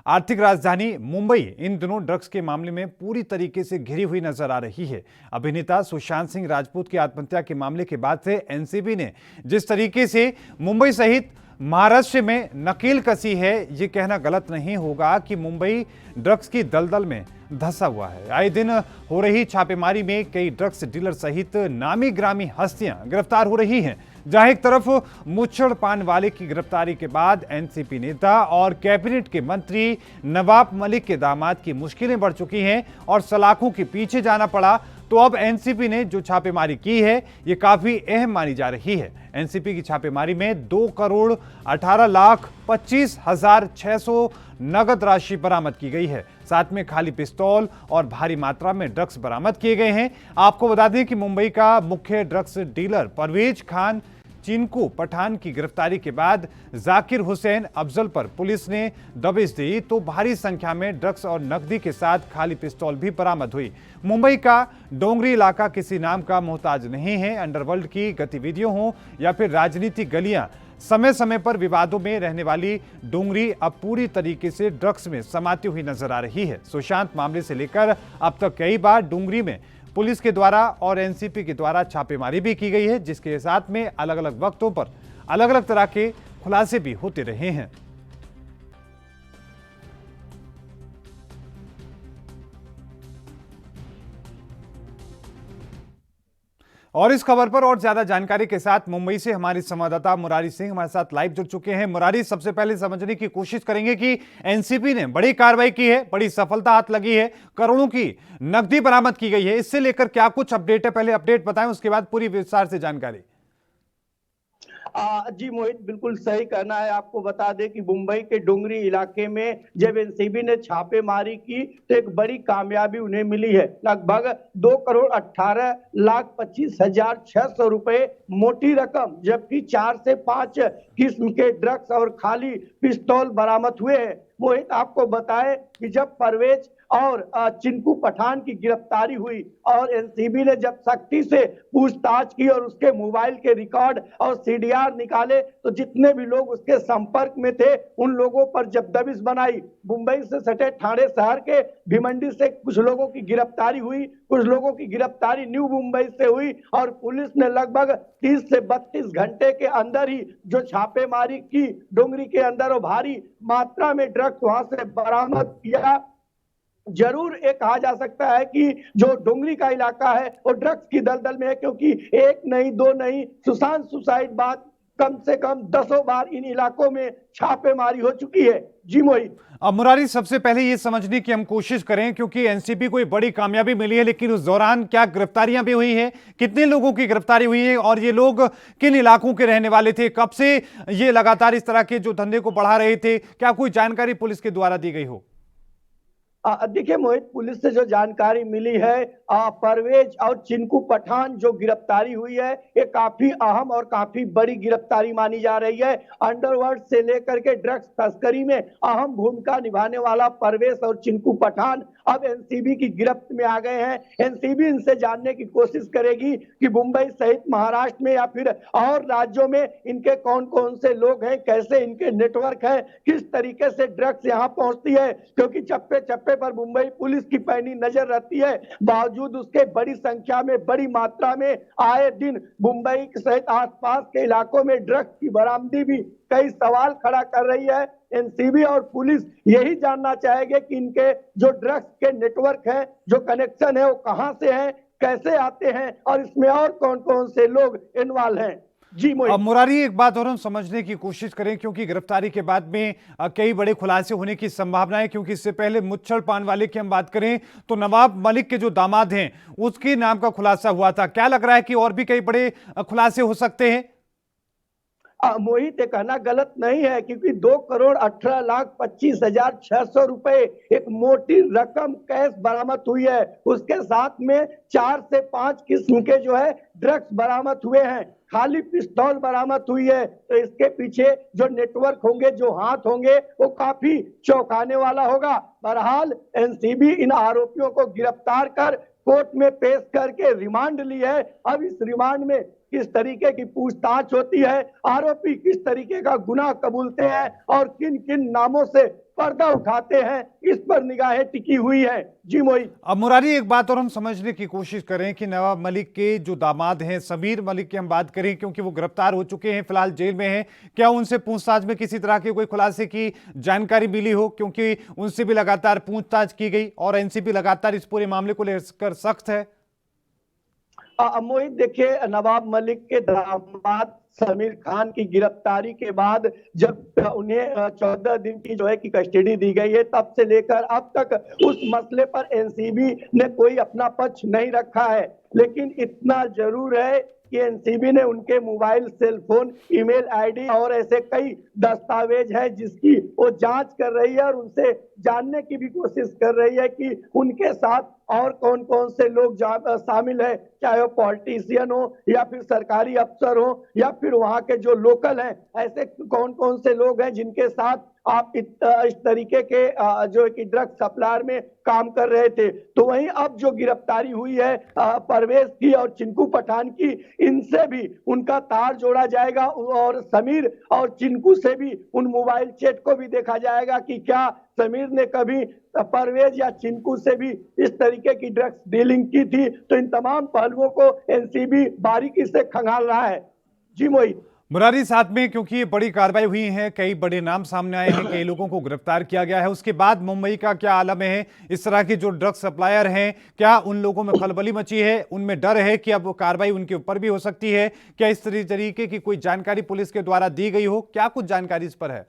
आर्थिक राजधानी मुंबई इन दिनों ड्रग्स के मामले में पूरी तरीके से घिरी हुई नजर आ रही है। अभिनेता सुशांत सिंह राजपूत की आत्महत्या के मामले के बाद से एनसीबी ने जिस तरीके से मुंबई सहित महाराष्ट्र में नकेल कसी है, ये कहना गलत नहीं होगा कि मुंबई ड्रग्स की दलदल में धंसा हुआ है। आए दिन हो रही छापेमारी में कई ड्रग्स डीलर सहित नामी ग्रामी हस्तियां गिरफ्तार हो रही हैं। जहां एक तरफ मुच्छड़ पान वाले की गिरफ्तारी के बाद एनसीपी नेता और कैबिनेट के मंत्री नवाब मलिक के दामाद की मुश्किलें बढ़ चुकी हैं और सलाखों के पीछे जाना पड़ा, तो अब एनसीबी ने जो छापेमारी की है ये काफी अहम मानी जा रही है। एनसीबी की छापेमारी में 2,18,25,600 नगद राशि बरामद की गई है। साथ में खाली पिस्तौल और भारी मात्रा में ड्रग्स बरामद किए गए हैं। आपको बता दें कि मुंबई का मुख्य ड्रग्स डीलर परवेज खान चिंकू पठान की गिरफ्तारी के बाद जाकिर हुसैन अफजल पर पुलिस ने दबिश दी तो भारी संख्या में ड्रग्स और नकदी के साथ खाली पिस्तौल भी बरामद हुई। मुंबई का डोंगरी इलाका किसी नाम का मोहताज नहीं है। अंडरवर्ल्ड की गतिविधियों हो या फिर राजनीतिक गलियां, समय समय पर विवादों में रहने वाली डोंगरी अब पूरी तरीके से ड्रग्स में समाती हुई नजर आ रही है। सुशांत मामले से लेकर अब तक कई बार डोंगरी में पुलिस के द्वारा और एनसीपी के द्वारा छापेमारी भी की गई है, जिसके साथ में अलग अलग वक्तों पर अलग अलग तरह के खुलासे भी होते रहे हैं। और इस खबर पर और ज्यादा जानकारी के साथ मुंबई से हमारी संवाददाता मुरारी सिंह हमारे साथ लाइव जुड़ चुके हैं। मुरारी, सबसे पहले समझने की कोशिश करेंगे कि एनसीबी ने बड़ी कार्रवाई की है, बड़ी सफलता हाथ लगी है, करोड़ों की नकदी बरामद की गई है। इससे लेकर क्या कुछ अपडेट है, पहले अपडेट बताएं, उसके बाद पूरी विस्तार से जानकारी। जी मोहित, बिल्कुल सही कहना है। आपको बता दें कि मुंबई के डोंगरी इलाके में जब एनसीबी ने छापेमारी की तो एक बड़ी कामयाबी उन्हें मिली है। लगभग 2,18,25,600 रुपए मोटी रकम, जबकि 4 से 5 किस्म के ड्रग्स और खाली पिस्तौल बरामद हुए हैं। मोहित, आपको बताएं कि जब परवेज और चिंकू पठान की गिरफ्तारी हुई और एनसीबी ने जब सख्ती से पूछताछ की और उसके मोबाइल के रिकॉर्ड और सीडीआर निकाले तो जितने भी लोग उसके संपर्क में थे उन लोगों पर जब दबिश बनाई। मुंबई से सटे ठाणे शहर के भिवंडी से कुछ लोगों की गिरफ्तारी हुई, कुछ लोगों की गिरफ्तारी न्यू मुंबई से हुई और पुलिस ने लगभग 30 से 32 घंटे के अंदर ही जो छापेमारी की डोंगरी के अंदर और भारी मात्रा में ड्रग्स वहां से बरामद किया। जरूर ये कहा जा सकता है कि जो डोंगरी का इलाका है वो ड्रग्स की दलदल में है, क्योंकि एक नहीं दो नहीं, सुशांत सुसाइड बाद कम से कम 10 बार इन इलाकों में छापेमारी हो चुकी है। जी मोहित। अब मुरारी, सबसे पहले ये समझने की हम कोशिश करें, क्योंकि एनसीबी को बड़ी कामयाबी मिली है, लेकिन उस दौरान क्या गिरफ्तारियां भी हुई हैं? कितने लोगों की गिरफ्तारी हुई है और ये लोग किन इलाकों के रहने वाले थे? कब से ये लगातार इस तरह के जो धंधे को बढ़ा रहे थे? क्या कोई जानकारी पुलिस के द्वारा दी गई हो? देखिए मोहित, पुलिस से जो जानकारी मिली है, परवेज और चिंकू पठान जो गिरफ्तारी हुई है ये काफी अहम और काफी बड़ी गिरफ्तारी मानी जा रही है। अंडरवर्ल्ड से लेकर के ड्रग्स तस्करी में अहम भूमिका निभाने वाला परवेज और चिंकू पठान अब एनसीबी की गिरफ्त में आ गए हैं। एनसीबी इनसे जानने की कोशिश करेगी कि मुंबई सहित महाराष्ट्र में या फिर और राज्यों में इनके कौन कौन से लोग हैं, कैसे इनके नेटवर्क है, किस तरीके से ड्रग्स यहाँ पहुंचती है, क्योंकि चप्पे चप्पे पर मुंबई पुलिस की पैनी नजर रहती है। बावजूद उसके बड़ी संख्या में, बड़ी मात्रा में आए दिन मुंबई सहित आसपास के इलाकों में ड्रग्स की बरामदी भी कई सवाल खड़ा कर रही है। एनसीबी और पुलिस यही जानना चाहेंगे कि इनके जो ड्रग्स के नेटवर्क है, जो कनेक्शन है, वो कहां से हैं, कैसे आते हैं और इसमें और कौन कौन से लोग इन्वॉल्व हैं। जी अब मुरारी, एक बात और हम समझने की कोशिश करें, क्योंकि गिरफ्तारी के बाद में कई बड़े खुलासे होने की संभावना है, क्योंकि इससे पहले मुच्छड़ पान वाले की हम बात करें तो नवाब मलिक के जो दामाद हैं उसके नाम का खुलासा हुआ था। क्या लग रहा है कि और भी कई बड़े खुलासे हो सकते हैं? मोहित, ये कहना गलत नहीं है, क्योंकि 2,18,25,600 रुपए एक मोटी रकम कैश बरामद हुई है। उसके साथ में 4 से 5 किस्म के जो है ड्रग्स बरामद हुए हैं, खाली पिस्तौल बरामद हुई है। तो इसके पीछे जो नेटवर्क होंगे, जो हाथ होंगे, वो काफी चौंकाने वाला होगा। बहरहाल एनसीबी इन आरोपियों को गिरफ्तार कर कोर्ट में पेश करके रिमांड ली है। अब इस रिमांड में किस तरीके की पूछताछ होती है, आरोपी किस तरीके का गुनाह कबूलते हैं और किन किन नामों से पर्दा उठाते हैं, इस पर निगाहें टिकी हुई है। जी मोहित। अब मुरारी, एक बात और हम समझने की कोशिश करें कि नवाब मलिक के जो दामाद हैं समीर मलिक की हम बात करें, क्योंकि वो गिरफ्तार हो चुके हैं, फिलहाल जेल में हैं, क्या उनसे पूछताछ में किसी तरह के कोई खुलासे की जानकारी मिली हो? क्योंकि उनसे भी लगातार पूछताछ की गई और एनसीबी लगातार इस पूरे मामले को लेकर सख्त है। मोहित, देखिए, नवाब मलिक के दामाद समीर खान की गिरफ्तारी के बाद जब उन्हें 14 दिन की जो है कि कस्टडी दी गई है, तब से लेकर अब तक उस मसले पर एनसीबी ने कोई अपना पक्ष नहीं रखा है। लेकिन इतना जरूर है कि एनसीबी ने उनके mobile, cell phone, email ID और ऐसे कई दस्तावेज है जिसकी वो जांच कर रही है और उनसे जानने की भी कोशिश कर रही है कि उनके साथ और कौन कौन से लोग शामिल है, चाहे वो पॉलिटिशियन हो या फिर सरकारी अफसर हो या फिर वहां के जो लोकल हैं, ऐसे कौन कौन से लोग हैं जिनके साथ आप इस तरीके के जो कि ड्रग सप्लायर में काम कर रहे थे। तो वहीं अब जो गिरफ्तारी हुई है परवेज की और चिंकू पठान की, इनसे भी उनका तार जोड़ा जाएगा और समीर और चिंकू से भी उन मोबाइल चैट को भी देखा जाएगा कि क्या समीर ने कभी परवेज या चिंकू से भी इस तरीके की ड्रग्स डीलिंग की थी। तो इन तमाम पहलुओं को एनसीबी बारीकी से खंगाल रहा है। जी मोहित। मुरारी, साथ में क्योंकि ये बड़ी कार्रवाई हुई है, कई बड़े नाम सामने आए हैं, कई लोगों को गिरफ्तार किया गया है, उसके बाद मुंबई का क्या आलम है? इस तरह के जो ड्रग सप्लायर हैं, क्या उन लोगों में खलबली मची है? उनमें डर है कि अब वो कार्रवाई उनके ऊपर भी हो सकती है? क्या इस तरीके की कोई जानकारी पुलिस के द्वारा दी गई हो? क्या कुछ जानकारी इस पर है?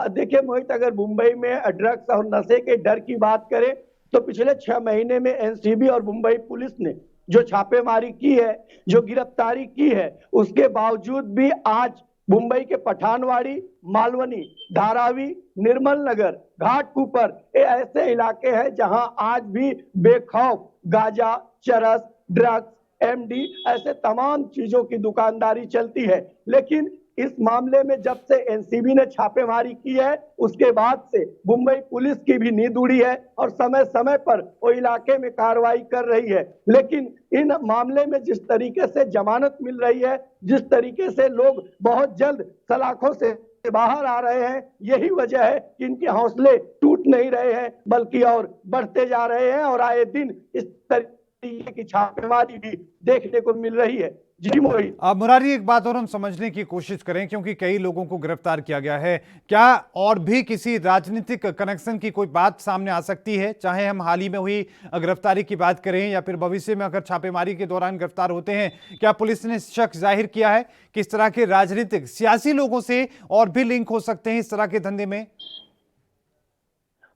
देखिए मोहित, अगर मुंबई में ड्रग्स और नशे के डर की बात करें तो पिछले 6 महीने में एनसीबी और मुंबई पुलिस ने जो छापेमारी की है, जो गिरफ्तारी की है, उसके बावजूद भी आज मुंबई के पठानवाड़ी, मालवनी, धारावी, निर्मल नगर, घाटकुपर ये ऐसे इलाके हैं जहां आज भी बेखौफ गांजा, चरस, ड्रग्स, एमडी ऐसे तमाम चीजों की दुकानदारी चलती है। लेकिन इस मामले में जब से एनसीबी ने छापेमारी की है, उसके बाद से मुंबई पुलिस की भी नींद उड़ी है और समय समय पर वो इलाके में कार्रवाई कर रही है। लेकिन इन मामले में जिस तरीके से जमानत मिल रही है, जिस तरीके से लोग बहुत जल्द सलाखों से बाहर आ रहे हैं, यही वजह है कि इनके हौसले टूट नहीं रहे हैं बल्कि और बढ़ते जा रहे हैं और आए दिन इस तरीके की छापेमारी भी देखने को मिल रही है। जी मोहित। अब मुरारी, एक बात और हम समझने की कोशिश करें, क्योंकि कई लोगों को गिरफ्तार किया गया है, क्या और भी किसी राजनीतिक कनेक्शन की कोई बात सामने आ सकती है? चाहे हम हाल ही में हुई गिरफ्तारी की बात करें या फिर भविष्य में अगर छापेमारी के दौरान गिरफ्तार होते हैं, क्या पुलिस ने शक जाहिर किया है कि इस तरह के राजनीतिक सियासी लोगों से और भी लिंक हो सकते हैं इस तरह के धंधे में?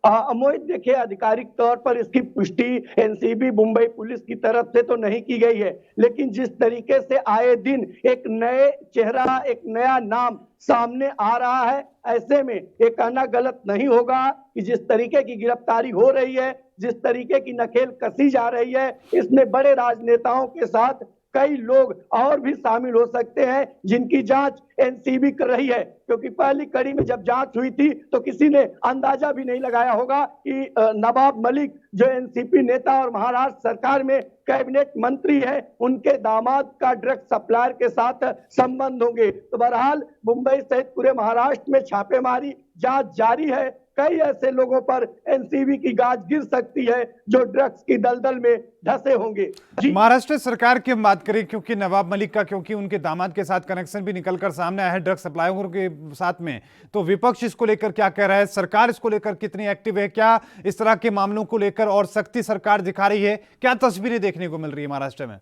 मोहित, देखिए, आधिकारिक तौर पर इसकी पुष्टि एनसीबी मुंबई पुलिस की तरफ से तो नहीं की गई है, लेकिन जिस तरीके से आए दिन एक नए चेहरा, एक नया नाम सामने आ रहा है, ऐसे में ये कहना गलत नहीं होगा कि जिस तरीके की गिरफ्तारी हो रही है, जिस तरीके की नकेल कसी जा रही है, इसमें बड़े राजनेताओं के साथ कई लोग और भी शामिल हो सकते हैं जिनकी जांच एनसीबी कर रही है। क्योंकि पहली कड़ी में जब जांच हुई थी तो किसी ने अंदाजा भी नहीं लगाया होगा कि नवाब मलिक जो एनसीपी नेता और महाराष्ट्र सरकार में कैबिनेट मंत्री है, उनके दामाद का ड्रग सप्लायर के साथ संबंध होंगे। तो बहरहाल मुंबई सहित पूरे महाराष्ट्र में छापेमारी जांच जारी है। कई ऐसे लोगों पर एनसीबी की गाज गिर सकती है जो ड्रग्स की दलदल में धंसे होंगे। महाराष्ट्र सरकार की बात करें, क्योंकि नवाब मलिक का, क्योंकि उनके दामाद के साथ कनेक्शन भी निकलकर सामने आया है ड्रग सप्लायरों के साथ में, तो विपक्ष इसको लेकर क्या कह रहा है? सरकार इसको लेकर कितनी एक्टिव है? क्या इस तरह के मामलों को लेकर और सख्ती सरकार दिखा रही है? क्या तस्वीरें देखने को मिल रही है महाराष्ट्र में?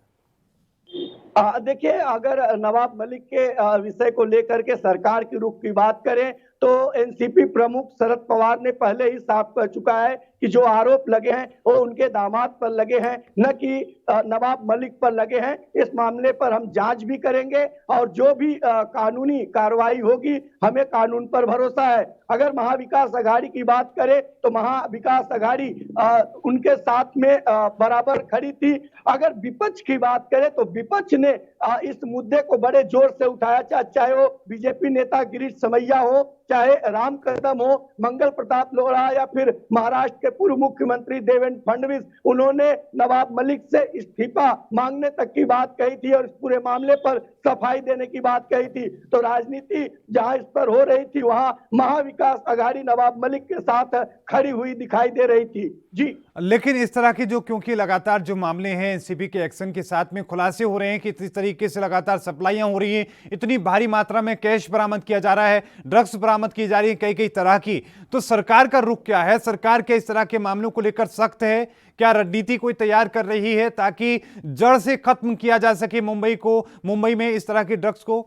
देखिए, अगर नवाब मलिक के विषय को लेकर के सरकार की रुख की बात करें तो एनसीपी प्रमुख शरद पवार ने पहले ही साफ कर चुका है कि जो आरोप लगे हैं वो उनके दामाद पर लगे हैं, न कि नवाब मलिक पर लगे हैं। इस मामले पर हम जांच भी करेंगे और जो भी कानूनी कार्रवाई होगी, हमें कानून पर भरोसा है। अगर महाविकास अघाड़ी की बात करें तो महाविकास अघाड़ी उनके साथ में बराबर खड़ी थी। अगर विपक्ष की बात करें तो विपक्ष ने इस मुद्दे को बड़े जोर से उठाया, चाहे वो बीजेपी नेता गिरीश समैया हो, चाहे राम कदम हो, मंगल प्रताप लोढ़ा या फिर महाराष्ट्र के पूर्व मुख्यमंत्री देवेंद्र फडणवीस, उन्होंने नवाब मलिक से इस्तीफा मांगने तक की बात कही थी और इस पूरे मामले पर सफाई देने की बात कही थी। तो राजनीति जहां इस पर हो रही थी, वहां महाविकास अघाड़ी नवाब मलिक के साथ खड़ी हुई दिखाई दे रही थी। जी लेकिन इस तरह के जो क्योंकि लगातार जो मामले हैं एनसीबी के एक्शन के साथ में खुलासे हो रहे हैं कि इस तरीके से लगातार सप्लाइयां हो रही हैं, इतनी भारी मात्रा में कैश बरामद किया जा रहा है, ड्रग्स बरामद की जा रही है कई कई तरह की, तो सरकार का रुख क्या है? सरकार क्या इस तरह के मामलों को लेकर सख्त है? क्या रणनीति कोई तैयार कर रही है ताकि जड़ से खत्म किया जा सके मुंबई में इस तरह के ड्रग्स को?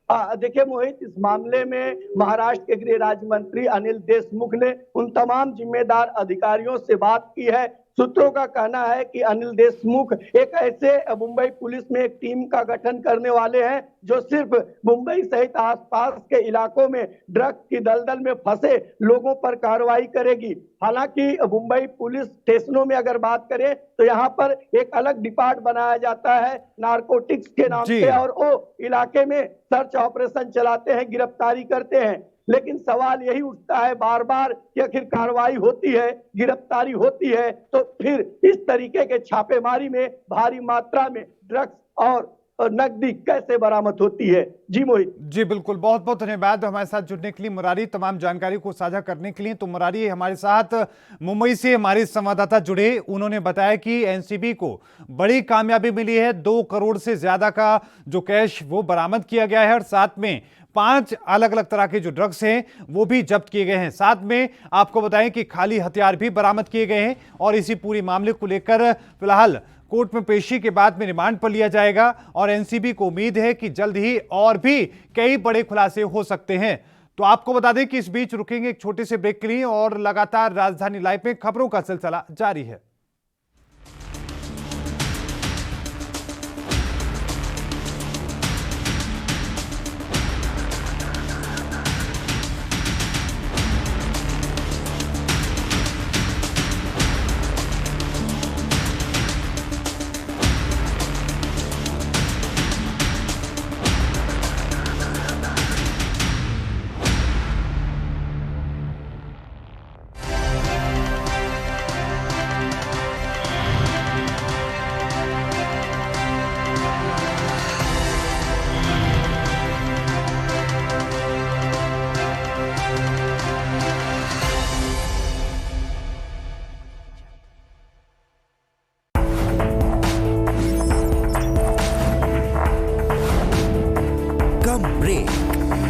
देखिए मोहित, इस मामले में महाराष्ट्र के गृह राज्य मंत्री अनिल देशमुख ने उन तमाम जिम्मेदार अधिकारियों से बात की है। सूत्रों का कहना है कि अनिल देशमुख एक ऐसे मुंबई पुलिस में एक टीम का गठन करने वाले हैं जो सिर्फ मुंबई सहित आसपास के इलाकों में ड्रग्स की दलदल में फंसे लोगों पर कार्रवाई करेगी। हालांकि मुंबई पुलिस स्टेशनों में अगर बात करें तो यहाँ पर एक अलग डिपार्ट बनाया जाता है नारकोटिक्स के नाम से, और वो इलाके में सर्च ऑपरेशन चलाते हैं, गिरफ्तारी करते हैं। लेकिन सवाल यही उठता है बार बार कि आखिर कार्रवाई होती है, गिरफ्तारी होती है, तो फिर इस तरीके के छापेमारी में भारी मात्रा में ड्रग्स और नकदी कैसे बरामद होती है? जी मोहित। जी बिल्कुल, बहुत बहुत धन्यवाद हमारे साथ जुड़ने के लिए मुरारी, तमाम जानकारी को साझा करने के लिए। तो मुरारी, हमारे साथ मुंबई से हमारे संवाददाता जुड़े, उन्होंने बताया कि एनसीबी को बड़ी कामयाबी मिली है, 2 करोड़ से ज्यादा का जो कैश वो बरामद किया गया है और साथ में 5 अलग अलग तरह के जो ड्रग्स हैं वो भी जब्त किए गए हैं। साथ में आपको बताएं कि खाली हथियार भी बरामद किए गए हैं और इसी पूरी मामले को लेकर फिलहाल कोर्ट में पेशी के बाद में रिमांड पर लिया जाएगा और एनसीबी को उम्मीद है कि जल्द ही और भी कई बड़े खुलासे हो सकते हैं। तो आपको बता दें कि इस बीच रुकेंगे एक छोटे से ब्रेक के लिए और लगातार राजधानी लाइव में खबरों का सिलसिला जारी है।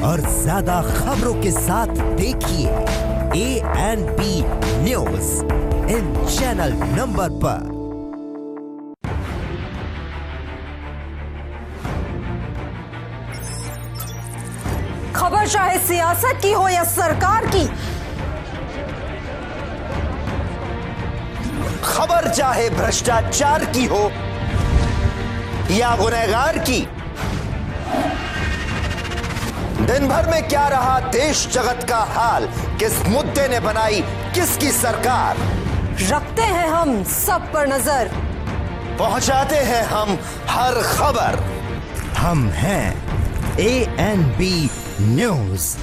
और ज्यादा खबरों के साथ देखिए ANP news in channel number पर। खबर चाहे सियासत की हो या सरकार की, खबर चाहे भ्रष्टाचार की हो या गुनहगार की, दिन भर में क्या रहा देश जगत का हाल, किस मुद्दे ने बनाई किसकी सरकार, रखते हैं हम सब पर नजर, पहुंचाते हैं हम हर खबर। हम हैं ANP न्यूज।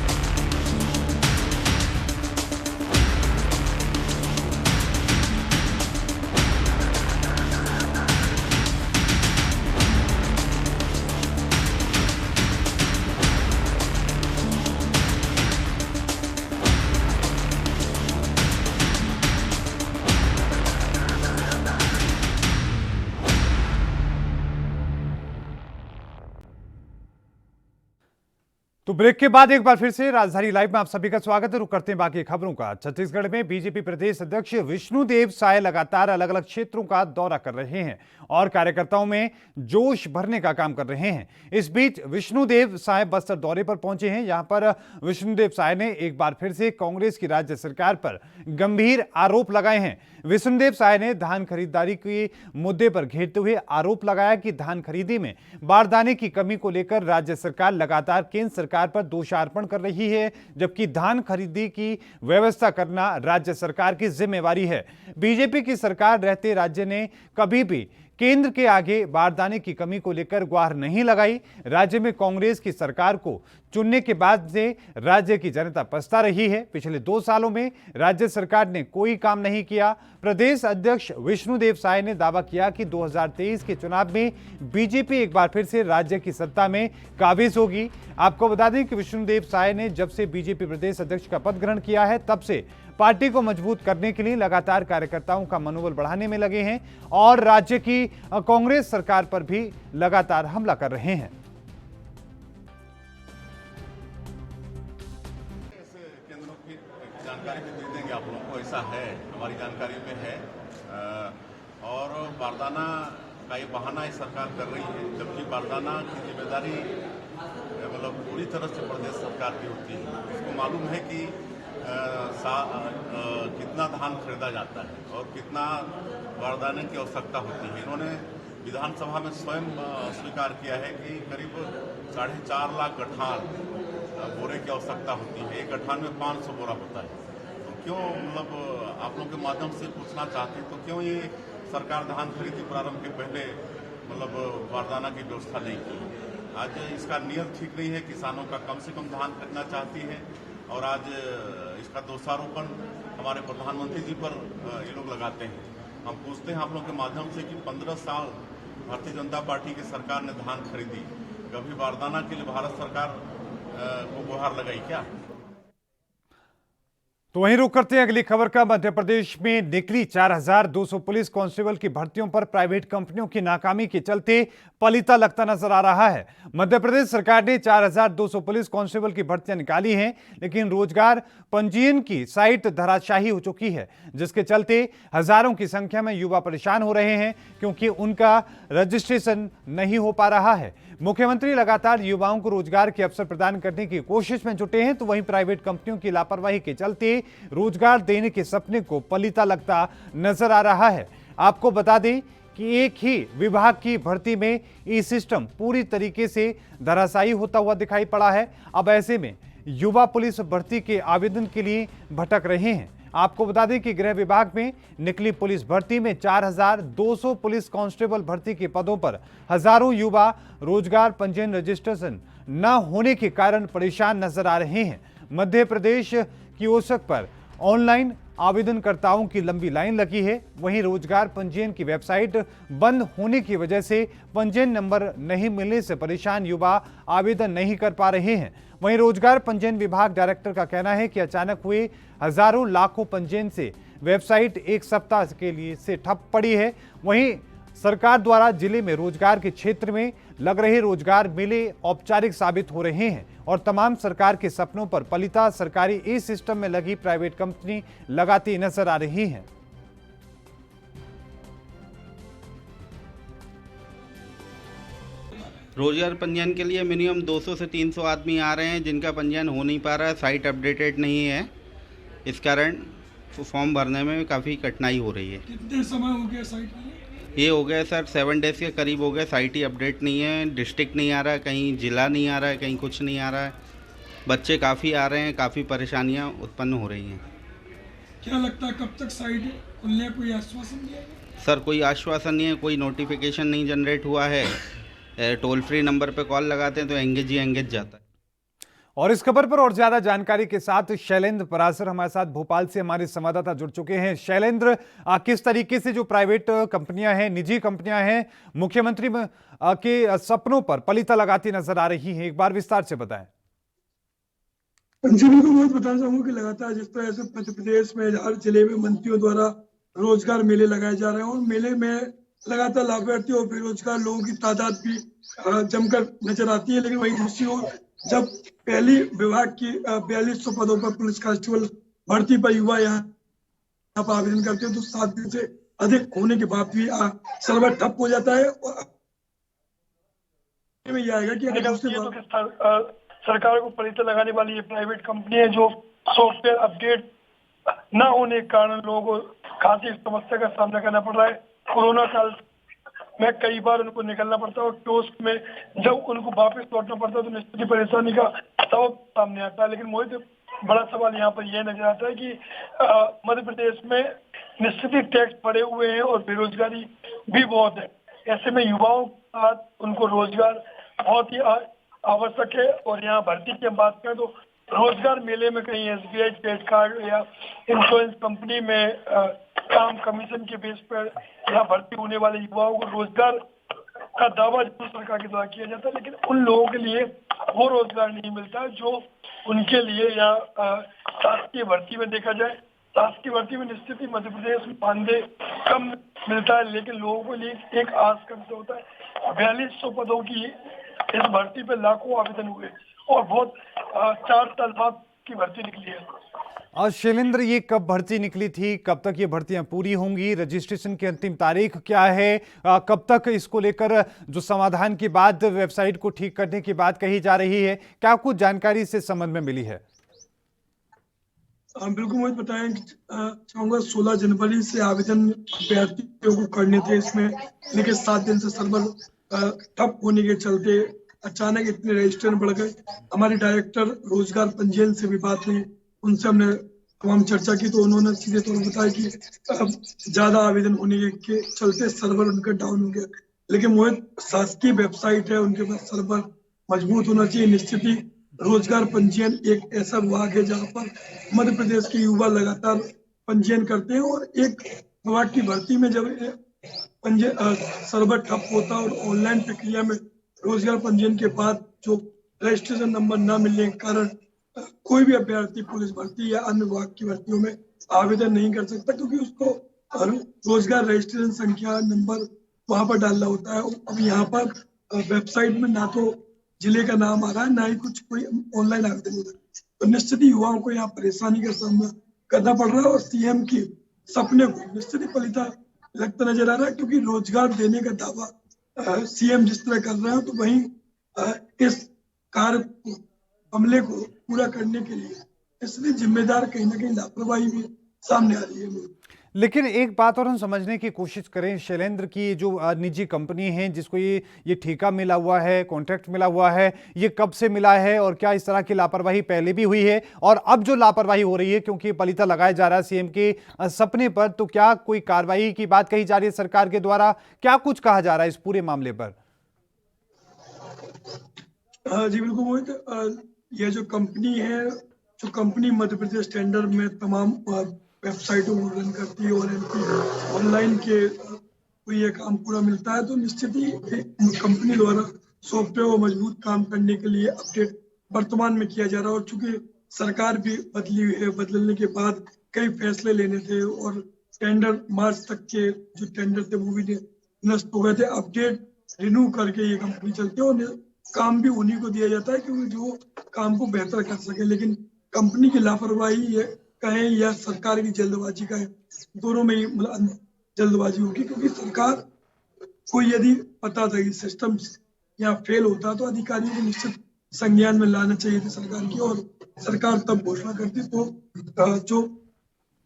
तो ब्रेक के बाद एक बार फिर से राजधानी लाइव में आप सभी का स्वागत है। रुक करते हैं बाकी खबरों का। छत्तीसगढ़ में बीजेपी प्रदेश अध्यक्ष विष्णुदेव साय लगातार अलग अलग क्षेत्रों का दौरा कर रहे हैं और कार्यकर्ताओं में जोश भरने का काम कर रहे हैं। इस बीच विष्णुदेव साय बस्तर दौरे पर पहुंचे हैं। यहां पर विष्णुदेव साय ने एक बार फिर से कांग्रेस की राज्य सरकार पर गंभीर आरोप लगाए हैं। विष्णुदेव साय ने धान खरीदारी के मुद्दे पर घेरते हुए आरोप लगाया कि धान खरीदी में बारदाने की कमी को लेकर राज्य सरकार लगातार केंद्र सरकार पर दोषारोपण कर रही है, जबकि धान खरीदी की व्यवस्था करना राज्य सरकार की जिम्मेवारी है। बीजेपी की सरकार रहते राज्य ने कभी भी केंद्र के आगे बारदाने की कमी को लेकर गुहार नहीं लगाई। राज्य में कांग्रेस की सरकार को चुनने के बाद से राज्य की जनता पछता रही है। पिछले 2 सालों में राज्य सरकार ने कोई काम नहीं किया। प्रदेश अध्यक्ष विष्णुदेव साय ने दावा किया कि 2023 के चुनाव में बीजेपी एक बार फिर से राज्य की सत्ता में काबिज होगी। आपको बता दें कि विष्णुदेव साय ने जब से बीजेपी प्रदेश अध्यक्ष का पद ग्रहण किया है, तब से पार्टी को मजबूत करने के लिए लगातार कार्यकर्ताओं का मनोबल बढ़ाने में लगे हैं और राज्य की कांग्रेस सरकार पर भी लगातार हमला कर रहे हैं। केंद्रों की जानकारी भी दे देंगे आप लोगों को, ऐसा है हमारी जानकारी में है। और बारदाना का ये बहाना ये सरकार कर रही है, जबकि बारदाना की जिम्मेदारी मतलब पूरी तरह से प्रदेश सरकार की होती है। उसको मालूम है कि कितना धान खरीदा जाता है और कितना बारदाने की आवश्यकता होती है। इन्होंने विधानसभा में स्वयं स्वीकार किया है कि करीब 4.5 लाख गठान बोरे की आवश्यकता होती है। एक गठान में 500 बोरा होता है। तो क्यों मतलब आप लोगों के माध्यम से पूछना चाहते हैं, तो क्यों ये सरकार धान खरीदी प्रारंभ के पहले मतलब बारदाना की व्यवस्था नहीं की? आज इसका नियत ठीक नहीं है, किसानों का कम से कम धान खरीदना चाहती है और आज इसका दोषारोपण हमारे प्रधानमंत्री जी पर ये लोग लगाते हैं। हम पूछते हैं आप लोगों के माध्यम से कि 15 साल भारतीय जनता पार्टी की सरकार ने धान खरीदी, कभी बारदाना के लिए भारत सरकार को गुहार लगाई क्या? तो वहीं रुक करते हैं अगली खबर का। मध्य प्रदेश में निकली 4200 पुलिस कांस्टेबल की भर्तियों पर प्राइवेट कंपनियों की नाकामी के चलते पलीता लगता नजर आ रहा है। मध्य प्रदेश सरकार ने 4200 पुलिस कांस्टेबल की भर्तियां निकाली हैं, लेकिन रोजगार पंजीयन की साइट धराशायी हो चुकी है, जिसके चलते हजारों की संख्या में युवा परेशान हो रहे हैं क्योंकि उनका रजिस्ट्रेशन नहीं हो पा रहा है। मुख्यमंत्री लगातार युवाओं को रोजगार के अवसर प्रदान करने की कोशिश में जुटे हैं, तो वहीं प्राइवेट कंपनियों की लापरवाही के चलते रोजगार देने के सपने को पलीता लगता नजर आ रहा है। आपको बता दें कि एक ही विभाग की भर्ती में ई सिस्टम पूरी तरीके से धराशायी होता हुआ दिखाई पड़ा है। अब ऐसे में युवा पुलिस भर्ती के आवेदन के लिए भटक रहे हैं। आपको बता दें कि गृह विभाग में निकली पुलिस भर्ती में 4200 पुलिस कांस्टेबल भर्ती के पदों पर हजारों युवा रोजगार पंजीयन रजिस्ट्रेशन न होने के कारण परेशान नजर आ रहे हैं। मध्य प्रदेश कियोस्क पर ऑनलाइन आवेदनकर्ताओं की लंबी लाइन लगी है। वहीं रोजगार पंजीयन की वेबसाइट बंद होने की वजह से पंजीयन नंबर नहीं मिलने से परेशान युवा आवेदन नहीं कर पा रहे हैं। वहीं रोजगार पंजीयन विभाग डायरेक्टर का कहना है कि अचानक हुए हजारों लाखों पंजीयन से वेबसाइट एक सप्ताह के लिए से ठप पड़ी है। वहीं सरकार द्वारा जिले में रोजगार के क्षेत्र में लग रहे रोजगार मेले औपचारिक साबित हो रहे हैं और तमाम सरकार के सपनों पर पलीता सरकारी ई सिस्टम में लगी प्राइवेट कंपनी लगाती नजर आ रही हैं। रोजगार पंजीयन के लिए मिनिमम 200 से 300 आदमी आ रहे हैं, जिनका पंजीयन हो नहीं पा रहा है, साइट अपडेटेड नहीं है। इस कारण फॉर्म भरने में काफ़ी कठिनाई हो रही है। कितने समय हो गया साइट में? ये हो गया सर 7 डेज़ के करीब हो गए। साइट ही अपडेट नहीं है, डिस्ट्रिक्ट नहीं आ रहा है, कहीं ज़िला नहीं आ रहा है, कहीं कुछ नहीं आ रहा है। बच्चे काफ़ी आ रहे हैं, काफ़ी परेशानियाँ उत्पन्न हो रही हैं। क्या लगता है कब तक साइट खुलने, कोई आश्वासन दिया? सर कोई आश्वासन नहीं है, कोई नोटिफिकेशन नहीं जनरेट हुआ है। टोल फ्री नंबर पे कॉल लगाते हैं तो एंगेज ही एंगेज जाता है। और इस खबर पर और ज्यादा जानकारी के साथ शैलेंद्र परासर हमारे साथ भोपाल से हमारे संवाददाता जुड़ चुके हैं। शैलेंद्र, किस तरीके से जो प्राइवेट कंपनियां हैं, निजी कंपनियां हैं, मुख्यमंत्री के सपनों पर पलीता लगाती नजर आ रही हैं, एक बार विस्तार से बताएं। जी बिल्कुल, मैं बताना चाहूंगा कि लगातार जिस तरह से मध्य प्रदेश में हर जिले में मंत्रियों द्वारा रोजगार मेले लगाए जा रहे हैं और मेले में लगातार लाभार्थी और बेरोजगार लोगों की तादाद भी जमकर नजर आती है, लेकिन वही दूसरी ओर जब पहली विभाग की 4200 पदों पर पुलिस कांस्टेबल भर्ती पर युवा यहाँ पर आवेदन करते हैं तो 7 दिन से अधिक होने के बाद भी सर्वर ठप हो जाता है। और में यह आएगा कि अगर सरकार को पलीता लगाने वाली ये प्राइवेट कंपनी है जो सॉफ्टवेयर अपडेट न होने के कारण लोगों को खासी समस्या का सामना करना पड़ रहा है। कोरोना काल में कई बार उनको निकलना पड़ता है और कियोस्क में जब उनको वापस लौटना पड़ता है तो निश्चित ही परेशानी का सबब सामने आता है। लेकिन मोहित, बड़ा सवाल यहाँ पर यह नजर आता है कि मध्य प्रदेश में निश्चित ही टैक्स बढ़े हुए हैं और बेरोजगारी भी बहुत है। ऐसे में युवाओं के साथ उनको रोजगार बहुत ही आवश्यक है। और यहाँ भर्ती की हम बात करें तो रोजगार मेले में कहीं SBI क्रेडिट कार्ड या इंश्योरेंस कंपनी में काम कमीशन के बेस पर यहाँ भर्ती होने वाले युवाओं को रोजगार का दावा जरूर सरकार के द्वारा किया जाता है, लेकिन उन लोगों के लिए वो रोजगार नहीं मिलता जो उनके लिए यहाँ शासकीय भर्ती में देखा जाए शासकीय भर्ती में निश्चित ही मध्य प्रदेश में मानदेय कम मिलता है, लेकिन लोगों को लिए एक आस कम से होता है। 4200 पदों की इस भर्ती पे लाखों आवेदन हुए और बहुत 4 साल बाद की भर्ती निकली है। और शैलेंद्र, ये कब भर्ती निकली थी, कब तक ये भर्तियां पूरी होंगी, रजिस्ट्रेशन की अंतिम तारीख क्या है, कब तक इसको लेकर जो समाधान की बात वेबसाइट को ठीक करने की बात कही जा रही है, क्या कुछ जानकारी से संबंध में मिली है? बिल्कुल मुझे बताएं चाहूंगा 16 जनवरी से आवेदन अभ्यर्थियों को करने थे इसमें, लेकिन 7 दिन से सर्वर ठप होने के चलते अचानक इतने रजिस्टर बढ़ गए। हमारे डायरेक्टर रोजगार पंजीयन से भी बात हुई, उनसे हमने तमाम चर्चा की तो उन्होंने सीधे तौर पर बताया कि ज्यादा आवेदन होने के चलते सर्वर उनका डाउन हो गया। लेकिन मोहित, शासकीय वेबसाइट है, उनके पास सर्वर मजबूत होना चाहिए। निश्चित ही रोजगार पंजीयन एक ऐसा विभाग है जहाँ पर मध्य प्रदेश के युवा लगातार पंजीयन करते हैं और एक विभाग की भर्ती में जब सर्वर ठप होता है और ऑनलाइन प्रक्रिया में रोजगार पंजीयन के बाद जो रजिस्ट्रेशन नंबर न मिलने के कारण कोई भी अभ्यर्थी पुलिस भर्ती या अन्य विभाग की भर्तियों में आवेदन नहीं कर सकता, क्योंकि उसको रोजगार रजिस्ट्रेशन संख्या नंबर वहां पर डालना होता है। अब यहाँ पर वेबसाइट में ना तो जिले का नाम आ रहा है, ना ही कोई ऑनलाइन आवेदन हो रहा है, तो निश्चित ही युवाओं को यहाँ परेशानी का सामना करना पड़ रहा है और सीएम की सपने को निश्चित ही फलिता लगता नजर आ रहा है, क्योंकि रोजगार देने का दावा सीएम जिस तरह कर रहे हैं तो वहीं इस कार्य हमले को पूरा करने के लिए इसलिए जिम्मेदार कहीं ना कहीं लापरवाही भी सामने आ रही है। लेकिन एक बात और हम समझने की कोशिश करें शैलेंद्र की, जो निजी कंपनी है जिसको ये ठेका मिला हुआ है, कॉन्ट्रैक्ट मिला हुआ है, ये कब से मिला है और क्या इस तरह की लापरवाही पहले भी हुई है और अब जो लापरवाही हो रही है क्योंकि पलीता लगाया जा रहा है सीएम के सपने पर, तो क्या कोई कार्रवाई की बात कही जा रही है सरकार के द्वारा, क्या कुछ कहा जा रहा है इस पूरे मामले पर? जी बिल्कुल मोहित, ये जो कंपनी है, जो कंपनी मध्य प्रदेश टेंडर में तमाम वेबसाइटों को रन करती है और इनकी ऑनलाइन के ये काम पूरा मिलता है, तो निश्चित ही कंपनी द्वारा सॉफ्टवेयर को मजबूत काम करने के लिए अपडेट वर्तमान में किया जा रहा है। और चूंकि सरकार भी बदली हुई है, बदलने के बाद कई फैसले लेने थे और टेंडर मार्च तक के जो टेंडर थे वो भी नष्ट हो गए थे। अपडेट रिन्यू करके ये कंपनी चलती है और काम भी उन्हीं को दिया जाता है क्योंकि जो काम को बेहतर कर सके। लेकिन कंपनी की लापरवाही कहें या सरकार की जल्दबाजी कहें, दोनों में ही जल्दबाजी होगी, क्योंकि सरकार को यदि पता था कि सिस्टम यहाँ फेल होता तो अधिकारियों को निश्चित संज्ञान में लाना चाहिए था सरकार की, और सरकार तब घोषणा करती। तो जो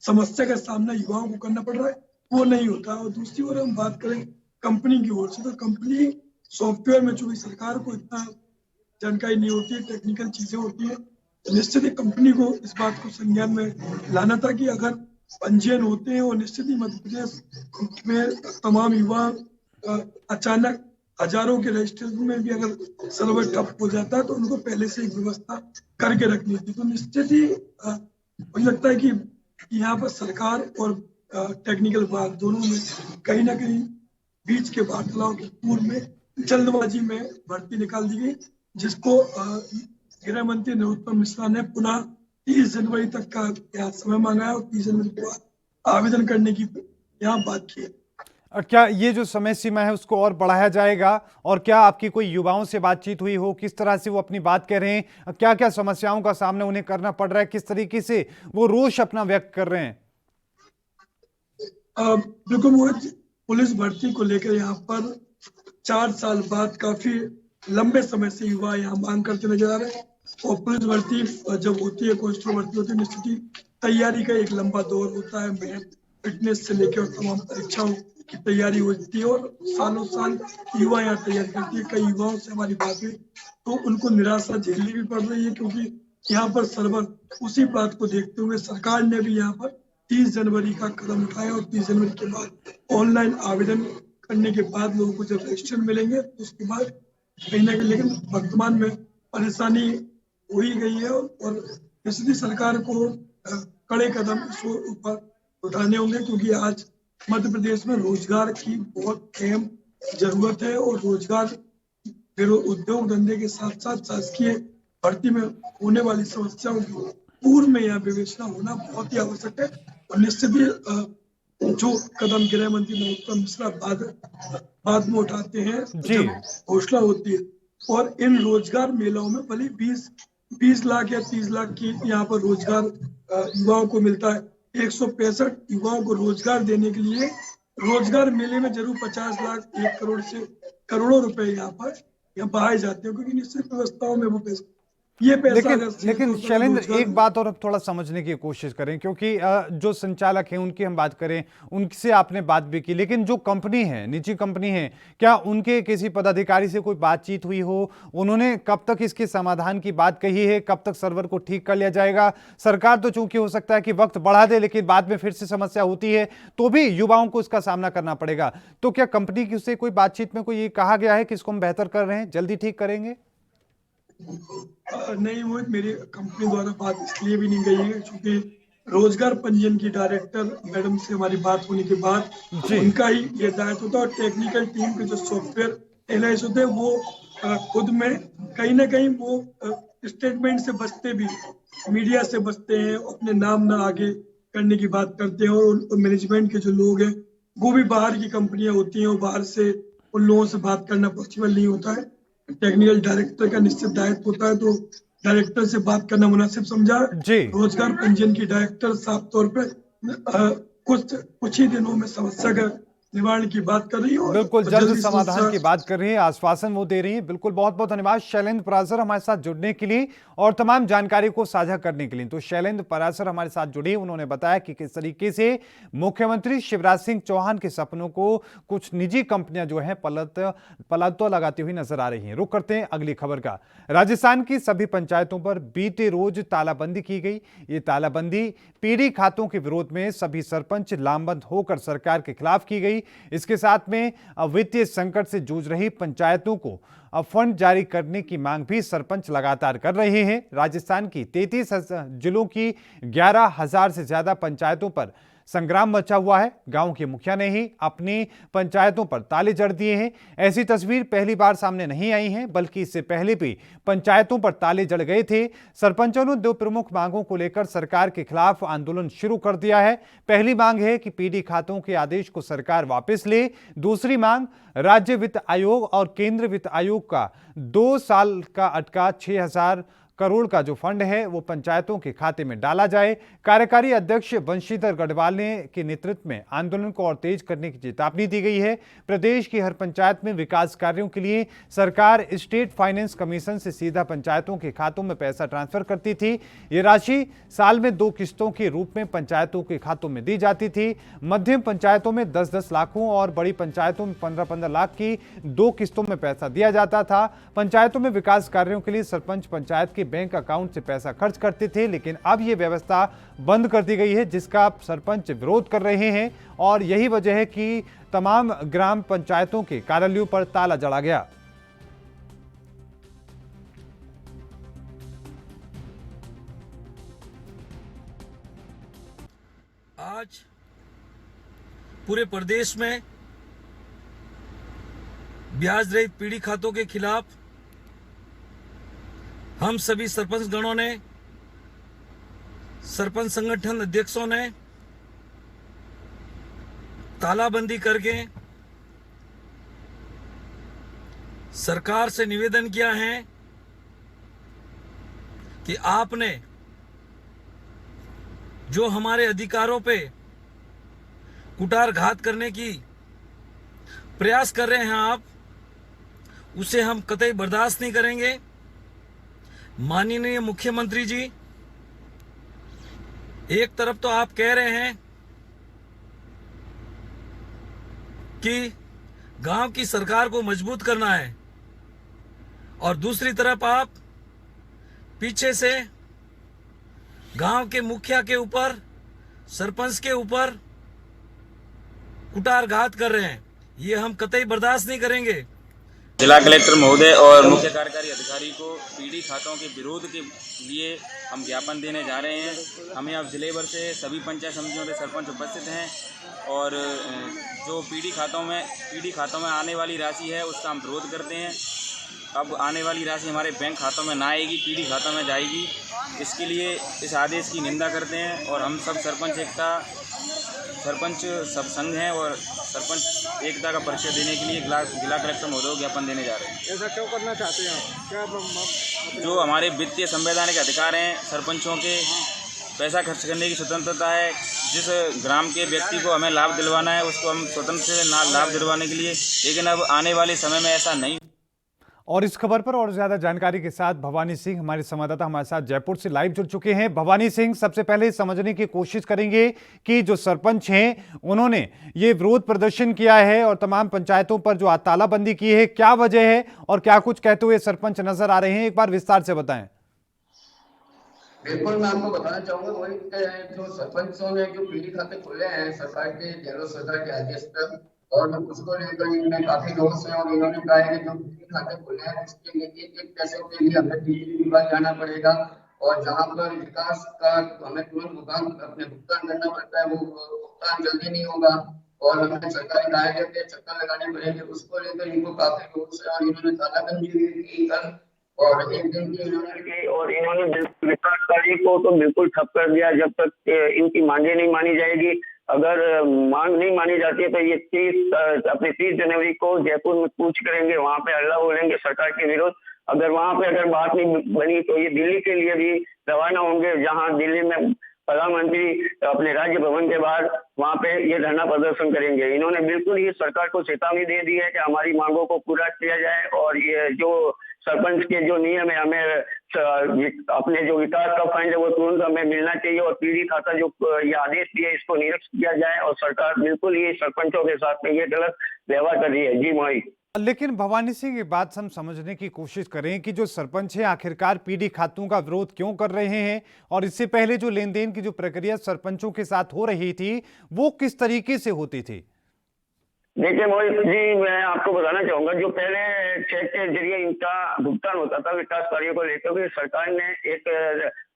समस्या का सामना युवाओं को करना पड़ रहा है वो नहीं होता। और दूसरी ओर हम बात करें कंपनी की ओर से, तो कंपनी सॉफ्टवेयर में चूंकि सरकार को इतना जानकारी नहीं होती है, टेक्निकल चीजें होती है, तो निश्चित ही कंपनी को इस बात को संज्ञान में लाना था कि अगर पंजीयन होते हैं और निश्चित ही मध्य प्रदेश में तमाम युवा अचानक हजारों के रजिस्ट्रेशन में भी अगर सर्वर ठप हो जाता है तो उनको पहले से एक व्यवस्था करके रखनी थी। तो निश्चित ही मुझे लगता है कि यहाँ पर सरकार और टेक्निकल विभाग दोनों में कहीं ना कहीं बीच के वार्तालाप के पूर्व में जल्दबाजी में भर्ती निकाल दी गई, जिसको गृह मंत्री नरोत्तम मिश्रा ने पुनः 30 जनवरी तक का यहाँ समय मांगा है और 30 जनवरी के बाद आवेदन करने की यहाँ बात की है। क्या ये जो समय सीमा है उसको और बढ़ाया जाएगा और क्या आपकी कोई युवाओं से बातचीत हुई हो, किस तरह से वो अपनी बात कह रहे हैं, क्या क्या समस्याओं का सामना उन्हें करना पड़ रहा है, किस तरीके से वो रोष अपना व्यक्त कर रहे हैं? बिल्कुल मोहित, पुलिस भर्ती को लेकर यहाँ पर 4 साल बाद काफी लंबे समय से युवा यहाँ मांग करते नजर आ रहे हैं। और पुलिस भर्ती जब होती है, कांस्टेबल भर्ती होती है, निश्चित ही तैयारी का एक लंबा दौर होता है, मेहनत फिटनेस से लेकर तमाम परीक्षाओं की तैयारी होती है और सालों साल युवा यहाँ तैयारी करती है। कई युवाओं से हमारी बात हुई तो उनको निराशा झेलनी भी पड़ रही है, क्योंकि यहाँ पर सर्वर उसी बात को देखते हुए सरकार ने भी यहाँ पर 30 जनवरी का कदम उठाया और 30 जनवरी के बाद ऑनलाइन आवेदन करने के बाद लोगों को जब रजिस्ट्रेशन मिलेंगे तो उसके बाद कहीं ना कहीं, लेकिन वर्तमान में परेशानी हो ही गई है और इसलिए सरकार को कड़े कदम इस ऊपर उठाने होंगे, क्योंकि आज मध्य प्रदेश में रोजगार की बहुत अहम जरूरत है और रोजगार उद्योग धंधे के साथ साथ शासकीय भर्ती में होने वाली समस्याओं की पूर्व में यहाँ विवेचना होना बहुत ही आवश्यक है। और निश्चित ही जो कदम गृह मंत्री नरोत्तम मिश्रा बाद में उठाते हैं जब घोषणा होती है, और इन रोजगार मेलों में भले 20 लाख या 30 लाख की यहाँ पर रोजगार युवाओं को मिलता है। 165 युवाओं को रोजगार देने के लिए रोजगार मेले में जरूर 50 लाख 1 करोड़ से करोड़ों रुपए यहाँ बहाए जाते हैं, क्योंकि निश्चित व्यवस्थाओं में वो पैसा लेकिन शैलेंद्र, एक बात और अब थोड़ा समझने की कोशिश करें, क्योंकि जो संचालक हैं उनकी हम बात करें, उनसे आपने बात भी की, लेकिन जो कंपनी है, निजी कंपनी है, क्या उनके किसी पदाधिकारी से कोई बातचीत हुई हो? उन्होंने कब तक इसके समाधान की बात कही है? कब तक सर्वर को ठीक कर लिया जाएगा? सरकार तो चूंकि हो सकता है कि वक्त बढ़ा दे, लेकिन बाद में फिर से समस्या होती है तो भी युवाओं को इसका सामना करना पड़ेगा। तो क्या कंपनी की उससे कोई बातचीत में कोई ये कहा गया है कि इसको हम बेहतर कर रहे हैं, जल्दी ठीक करेंगे? नहीं, वो मेरी कंपनी द्वारा बात इसलिए भी नहीं गई है क्योंकि रोजगार पंजीयन की डायरेक्टर मैडम से हमारी बात होने के बाद उनका ही ये दायित्व होता है, और टेक्निकल टीम के जो सॉफ्टवेयर एनालिस्ट होते हैं वो खुद में कहीं ना कहीं वो स्टेटमेंट से बचते भी, मीडिया से बचते हैं, अपने नाम ना आगे करने की बात करते हैं, और मैनेजमेंट के जो लोग हैं वो भी बाहर की कंपनियां होती हैं, और बाहर से उन लोगों से बात करना पॉसिबल नहीं होता है। टेक्निकल डायरेक्टर का निश्चित दायित्व होता है, तो डायरेक्टर से बात करना मुनासिब समझा। रोजगार पंजीयन की डायरेक्टर साफ तौर पे कुछ ही दिनों में समस्या का निवारण की बात कर रही है, बिल्कुल जल्द समाधान की बात कर रही है, आश्वासन वो दे रही है। बिल्कुल, बहुत बहुत धन्यवाद शैलेंद्र पराशर हमारे साथ जुड़ने के लिए और तमाम जानकारी को साझा करने के लिए। तो शैलेंद्र पराशर हमारे साथ जुड़े, उन्होंने बताया कि किस तरीके से मुख्यमंत्री शिवराज सिंह चौहान के सपनों को कुछ निजी कंपनियां जो है पलटो लगाती हुई नजर आ रही हैं। रुक करते हैं अगली खबर का। राजस्थान की सभी पंचायतों पर बीते रोज तालाबंदी की गई। ये तालाबंदी पीढ़ी खातों के विरोध में सभी सरपंच लामबंद होकर सरकार के खिलाफ की गई। इसके साथ में वित्तीय संकट से जूझ रही पंचायतों को फंड जारी करने की मांग भी सरपंच लगातार कर रहे हैं। राजस्थान की 33 जिलों की 11,000 से ज्यादा पंचायतों पर संग्राम मचा हुआ है। गांव के मुखिया ने ही अपनी पंचायतों पर ताले जड़ दिए हैं। ऐसी तस्वीर पहली बार सामने नहीं आई है, बल्कि इससे पहले भी पंचायतों पर ताले जड़ गए थे। सरपंचों ने 2 प्रमुख मांगों को लेकर सरकार के खिलाफ आंदोलन शुरू कर दिया है। पहली मांग है कि पीढ़ी खातों के आदेश को सरकार वापस ले। दूसरी मांग, राज्य वित्त आयोग और केंद्र वित्त आयोग का 2 साल का अटका 6,000 करोड़ का जो फंड है वो पंचायतों के खाते में डाला जाए। कार्यकारी अध्यक्ष बंशीधर गढ़वाल के नेतृत्व में आंदोलन को और तेज करने की चेतावनी दी गई है। प्रदेश की हर पंचायत में विकास कार्यों के लिए सरकार स्टेट फाइनेंस कमीशन से सीधा पंचायतों के खातों में पैसा ट्रांसफर करती थी। ये राशि साल में 2 किस्तों के रूप में पंचायतों के खातों में दी जाती थी। मध्यम पंचायतों में 10-10 लाखों और बड़ी पंचायतों में 15-15 लाख की 2 किस्तों में पैसा दिया जाता था। पंचायतों में विकास कार्यों के लिए सरपंच पंचायत के बैंक अकाउंट से पैसा खर्च करते थे, लेकिन अब यह व्यवस्था बंद कर दी गई है, जिसका सरपंच विरोध कर रहे हैं। और यही वजह है कि तमाम ग्राम पंचायतों के कार्यालयों पर ताला जड़ा गया। आज पूरे प्रदेश में ब्याज रहित पीढ़ी खातों के खिलाफ हम सभी सरपंच गणों ने, सरपंच संगठन अध्यक्षों ने तालाबंदी करके सरकार से निवेदन किया है कि आपने जो हमारे अधिकारों पे कुठारघात करने की प्रयास कर रहे हैं आप, उसे हम कतई बर्दाश्त नहीं करेंगे। माननीय मुख्यमंत्री जी, एक तरफ तो आप कह रहे हैं कि गांव की सरकार को मजबूत करना है, और दूसरी तरफ आप पीछे से गांव के मुखिया के ऊपर, सरपंच के ऊपर कुठारघात कर रहे हैं। ये हम कतई बर्दाश्त नहीं करेंगे। जिला कलेक्टर महोदय और मुख्य कार्यकारी अधिकारी को पीढ़ी खातों के विरोध के लिए हम ज्ञापन देने जा रहे हैं। हमें अब जिले भर से सभी पंचायत समितियों के सरपंच उपस्थित हैं, और जो पीढ़ी खातों में आने वाली राशि है उसका हम विरोध करते हैं। अब आने वाली राशि हमारे बैंक खातों में ना आएगी, पीढ़ी खातों में जाएगी। इसके लिए इस आदेश की निंदा करते हैं, और हम सब सरपंच एकता सरपंच सब संघ हैं और सरपंच एकता का परिचय देने के लिए जिला कलेक्टर महोदय को ज्ञापन देने जा रहे हैं। ऐसा क्यों करना चाहते हैं आप? क्या जो हमारे वित्तीय संवैधानिक अधिकार हैं सरपंचों के, पैसा खर्च करने की स्वतंत्रता है, जिस ग्राम के व्यक्ति को हमें लाभ दिलवाना है उसको हम स्वतंत्र से लाभ दिलवाने के लिए, लेकिन अब आने वाले समय में ऐसा नहीं। और इस खबर पर और ज्यादा जानकारी के साथ भवानी सिंह हमारे संवाददाता हमारे साथ जयपुर से लाइव जुड़ चुके हैं। भवानी सिंह, सबसे पहले समझने की कोशिश करेंगे कि जो सरपंच हैं उन्होंने ये विरोध प्रदर्शन किया है और तमाम पंचायतों पर जो तालाबंदी की है, क्या वजह है और क्या कुछ कहते हुए सरपंच नजर आ रहे हैं, एक बार विस्तार से बताएं। बिल्कुल, मैं आपको बताना चाहूंगा वही जो सरपंचों ने जो पीढ़ी खाते खोले हैं सरकार के गहलोत सरकार के आदेश पर, और उसको लेकर इनमें काफी जोर से, और इन्होंने कहा है कि जो पीढ़ी खाते खोले हैं उसके लिए एक पैसे के लिए हमें टीचर विभाग जाना पड़ेगा, और जहाँ पर विकास का हमें तुरंत भुगतान करना पड़ता है वो भुगतान जल्दी नहीं होगा, और हमें सरकारी कायदे पे चक्कर लगाने पड़ेंगे। उसको लेकर इनको काफी जोर से, और इन्होंने तालाबंदी की कल, और एक दिन की इन्होंने की, और इन्होंने विकास कार्य को तो बिल्कुल ठप कर दिया। जब तक इनकी मांगे नहीं मानी जाएगी, अगर मांग नहीं मानी जाती है तो ये 30 जनवरी को जयपुर में कूच करेंगे, वहां पे हल्ला बोलेंगे सरकार के विरोध। अगर वहां पे अगर बात नहीं बनी तो ये दिल्ली के लिए भी रवाना होंगे, जहां दिल्ली में प्रधानमंत्री अपने राज्य भवन के बाहर वहां पे ये धरना प्रदर्शन करेंगे। इन्होंने बिल्कुल ही सरकार को चेतावनी दे दी है कि हमारी मांगों को पूरा किया जाए, और ये जो सरपंच के जो नियम है, हमें अपने जो विकास का फंड है वो तुरंत हमें मिलना चाहिए, और पीढ़ी खाता जो ये आदेश दिया इसको निरस्त किया जाए, और सरकार बिल्कुल ही सरपंचों के साथ में ये गलत व्यवहार कर रही है। जी मोहित। लेकिन भवानी सिंह, ये बात हम समझने की कोशिश करें कि जो सरपंच हैं आखिरकार पीढ़ी खातों का विरोध क्यों कर रहे हैं, और इससे पहले जो लेन देन की जो प्रक्रिया सरपंचों के साथ हो रही थी वो किस तरीके से होती थी? देखिए मोहित जी, मैं आपको बताना चाहूंगा, जो पहले चेक के जरिए इनका भुगतान होता था विकास कार्यों को लेकर के, सरकार ने एक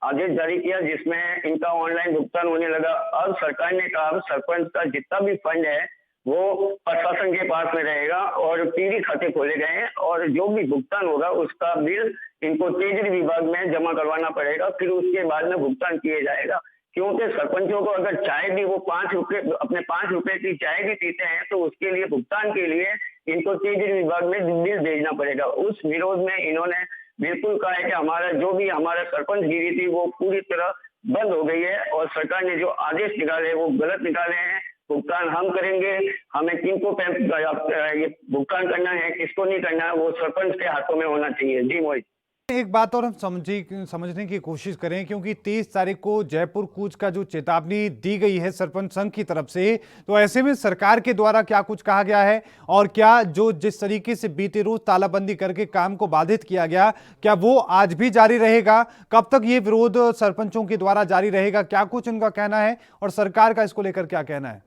आदेश जारी किया जिसमें इनका ऑनलाइन भुगतान होने लगा। अब सरकार ने कहा सरपंच का जितना भी फंड है वो प्रशासन के पास में रहेगा, और पीढ़ी खाते खोले गए हैं, और जो भी भुगतान होगा उसका बिल इनको ट्रेजरी विभाग में जमा करवाना पड़ेगा, फिर उसके बाद में भुगतान किया जाएगा। क्योंकि सरपंचों को अगर चाय भी वो 5 रुपए, अपने 5 रुपए की चाय भी पीते हैं तो उसके लिए भुगतान के लिए इनको ट्रेजरी विभाग में बिल भेजना पड़ेगा। उस विरोध में इन्होंने बिल्कुल कहा है कि हमारा जो भी हमारा सरपंच गिरी थी वो पूरी तरह बंद हो गई है, और सरकार ने जो आदेश निकाले वो गलत निकाले हैं। भुगतान हम करेंगे, हमें किनको ये भुगतान करना है, किसको नहीं करना है, वो सरपंच के हाथों में होना चाहिए। जी मोहित। एक बात और हम समझने की कोशिश करें, क्योंकि 30 तारीख को जयपुर कूच का जो चेतावनी दी गई है सरपंच संघ की तरफ से, तो ऐसे में सरकार के द्वारा क्या कुछ कहा गया है, और क्या जो जिस तरीके से बीते रोज तालाबंदी करके काम को बाधित किया गया, क्या वो आज भी जारी रहेगा? कब तक ये विरोध सरपंचों के द्वारा जारी रहेगा? क्या कुछ उनका कहना है और सरकार का इसको लेकर क्या कहना है?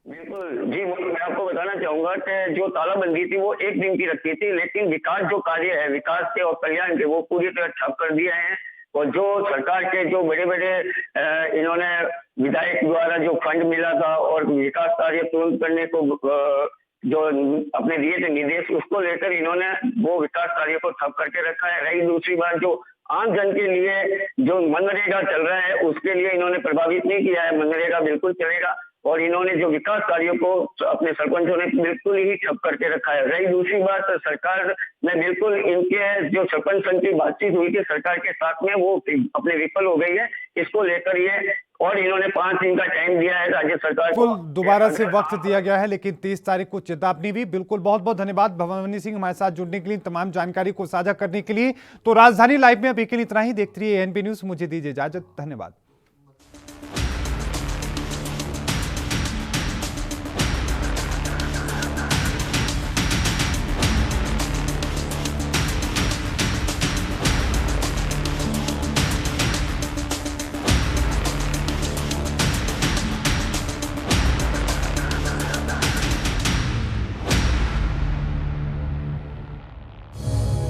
बिल्कुल जी, मैं आपको बताना चाहूंगा कि जो तालाबंदी थी वो एक दिन की रखी थी, लेकिन विकास जो कार्य है विकास के और कल्याण के वो पूरी तरह ठप कर दिए हैं। और जो सरकार के जो बड़े बड़े इन्होंने विधायक द्वारा जो फंड मिला था और विकास कार्य तुरंत करने को जो अपने दिए थे निर्देश, उसको लेकर इन्होंने वो विकास कार्य को ठप करके रखा है। रही दूसरी बात, जो आम जन के लिए जो मनरेगा चल रहा है उसके लिए इन्होंने प्रभावित नहीं किया है। मनरेगा बिल्कुल चलेगा, और इन्होंने जो विकास कार्यों को अपने सरपंचों ने बिल्कुल ही ठप करके रखा है। रही दूसरी बात, सरकार में बिल्कुल इनके जो सरपंच संघ की बातचीत हुई थी सरकार के साथ में वो अपने विफल हो गई है। इसको लेकर ये, और इन्होंने 5 दिन का टाइम दिया है राज्य सरकार को, दोबारा से वक्त दिया गया है, लेकिन 30 तारीख को चेतावनी भी। बिल्कुल, बहुत बहुत धन्यवाद भवानी सिंह हमारे साथ जुड़ने के लिए, तमाम जानकारी को साझा करने के लिए। तो राजधानी लाइव में अभी के लिए इतना ही। देखते रहिए एएनपी न्यूज। मुझे दीजिए इजाजत। धन्यवाद।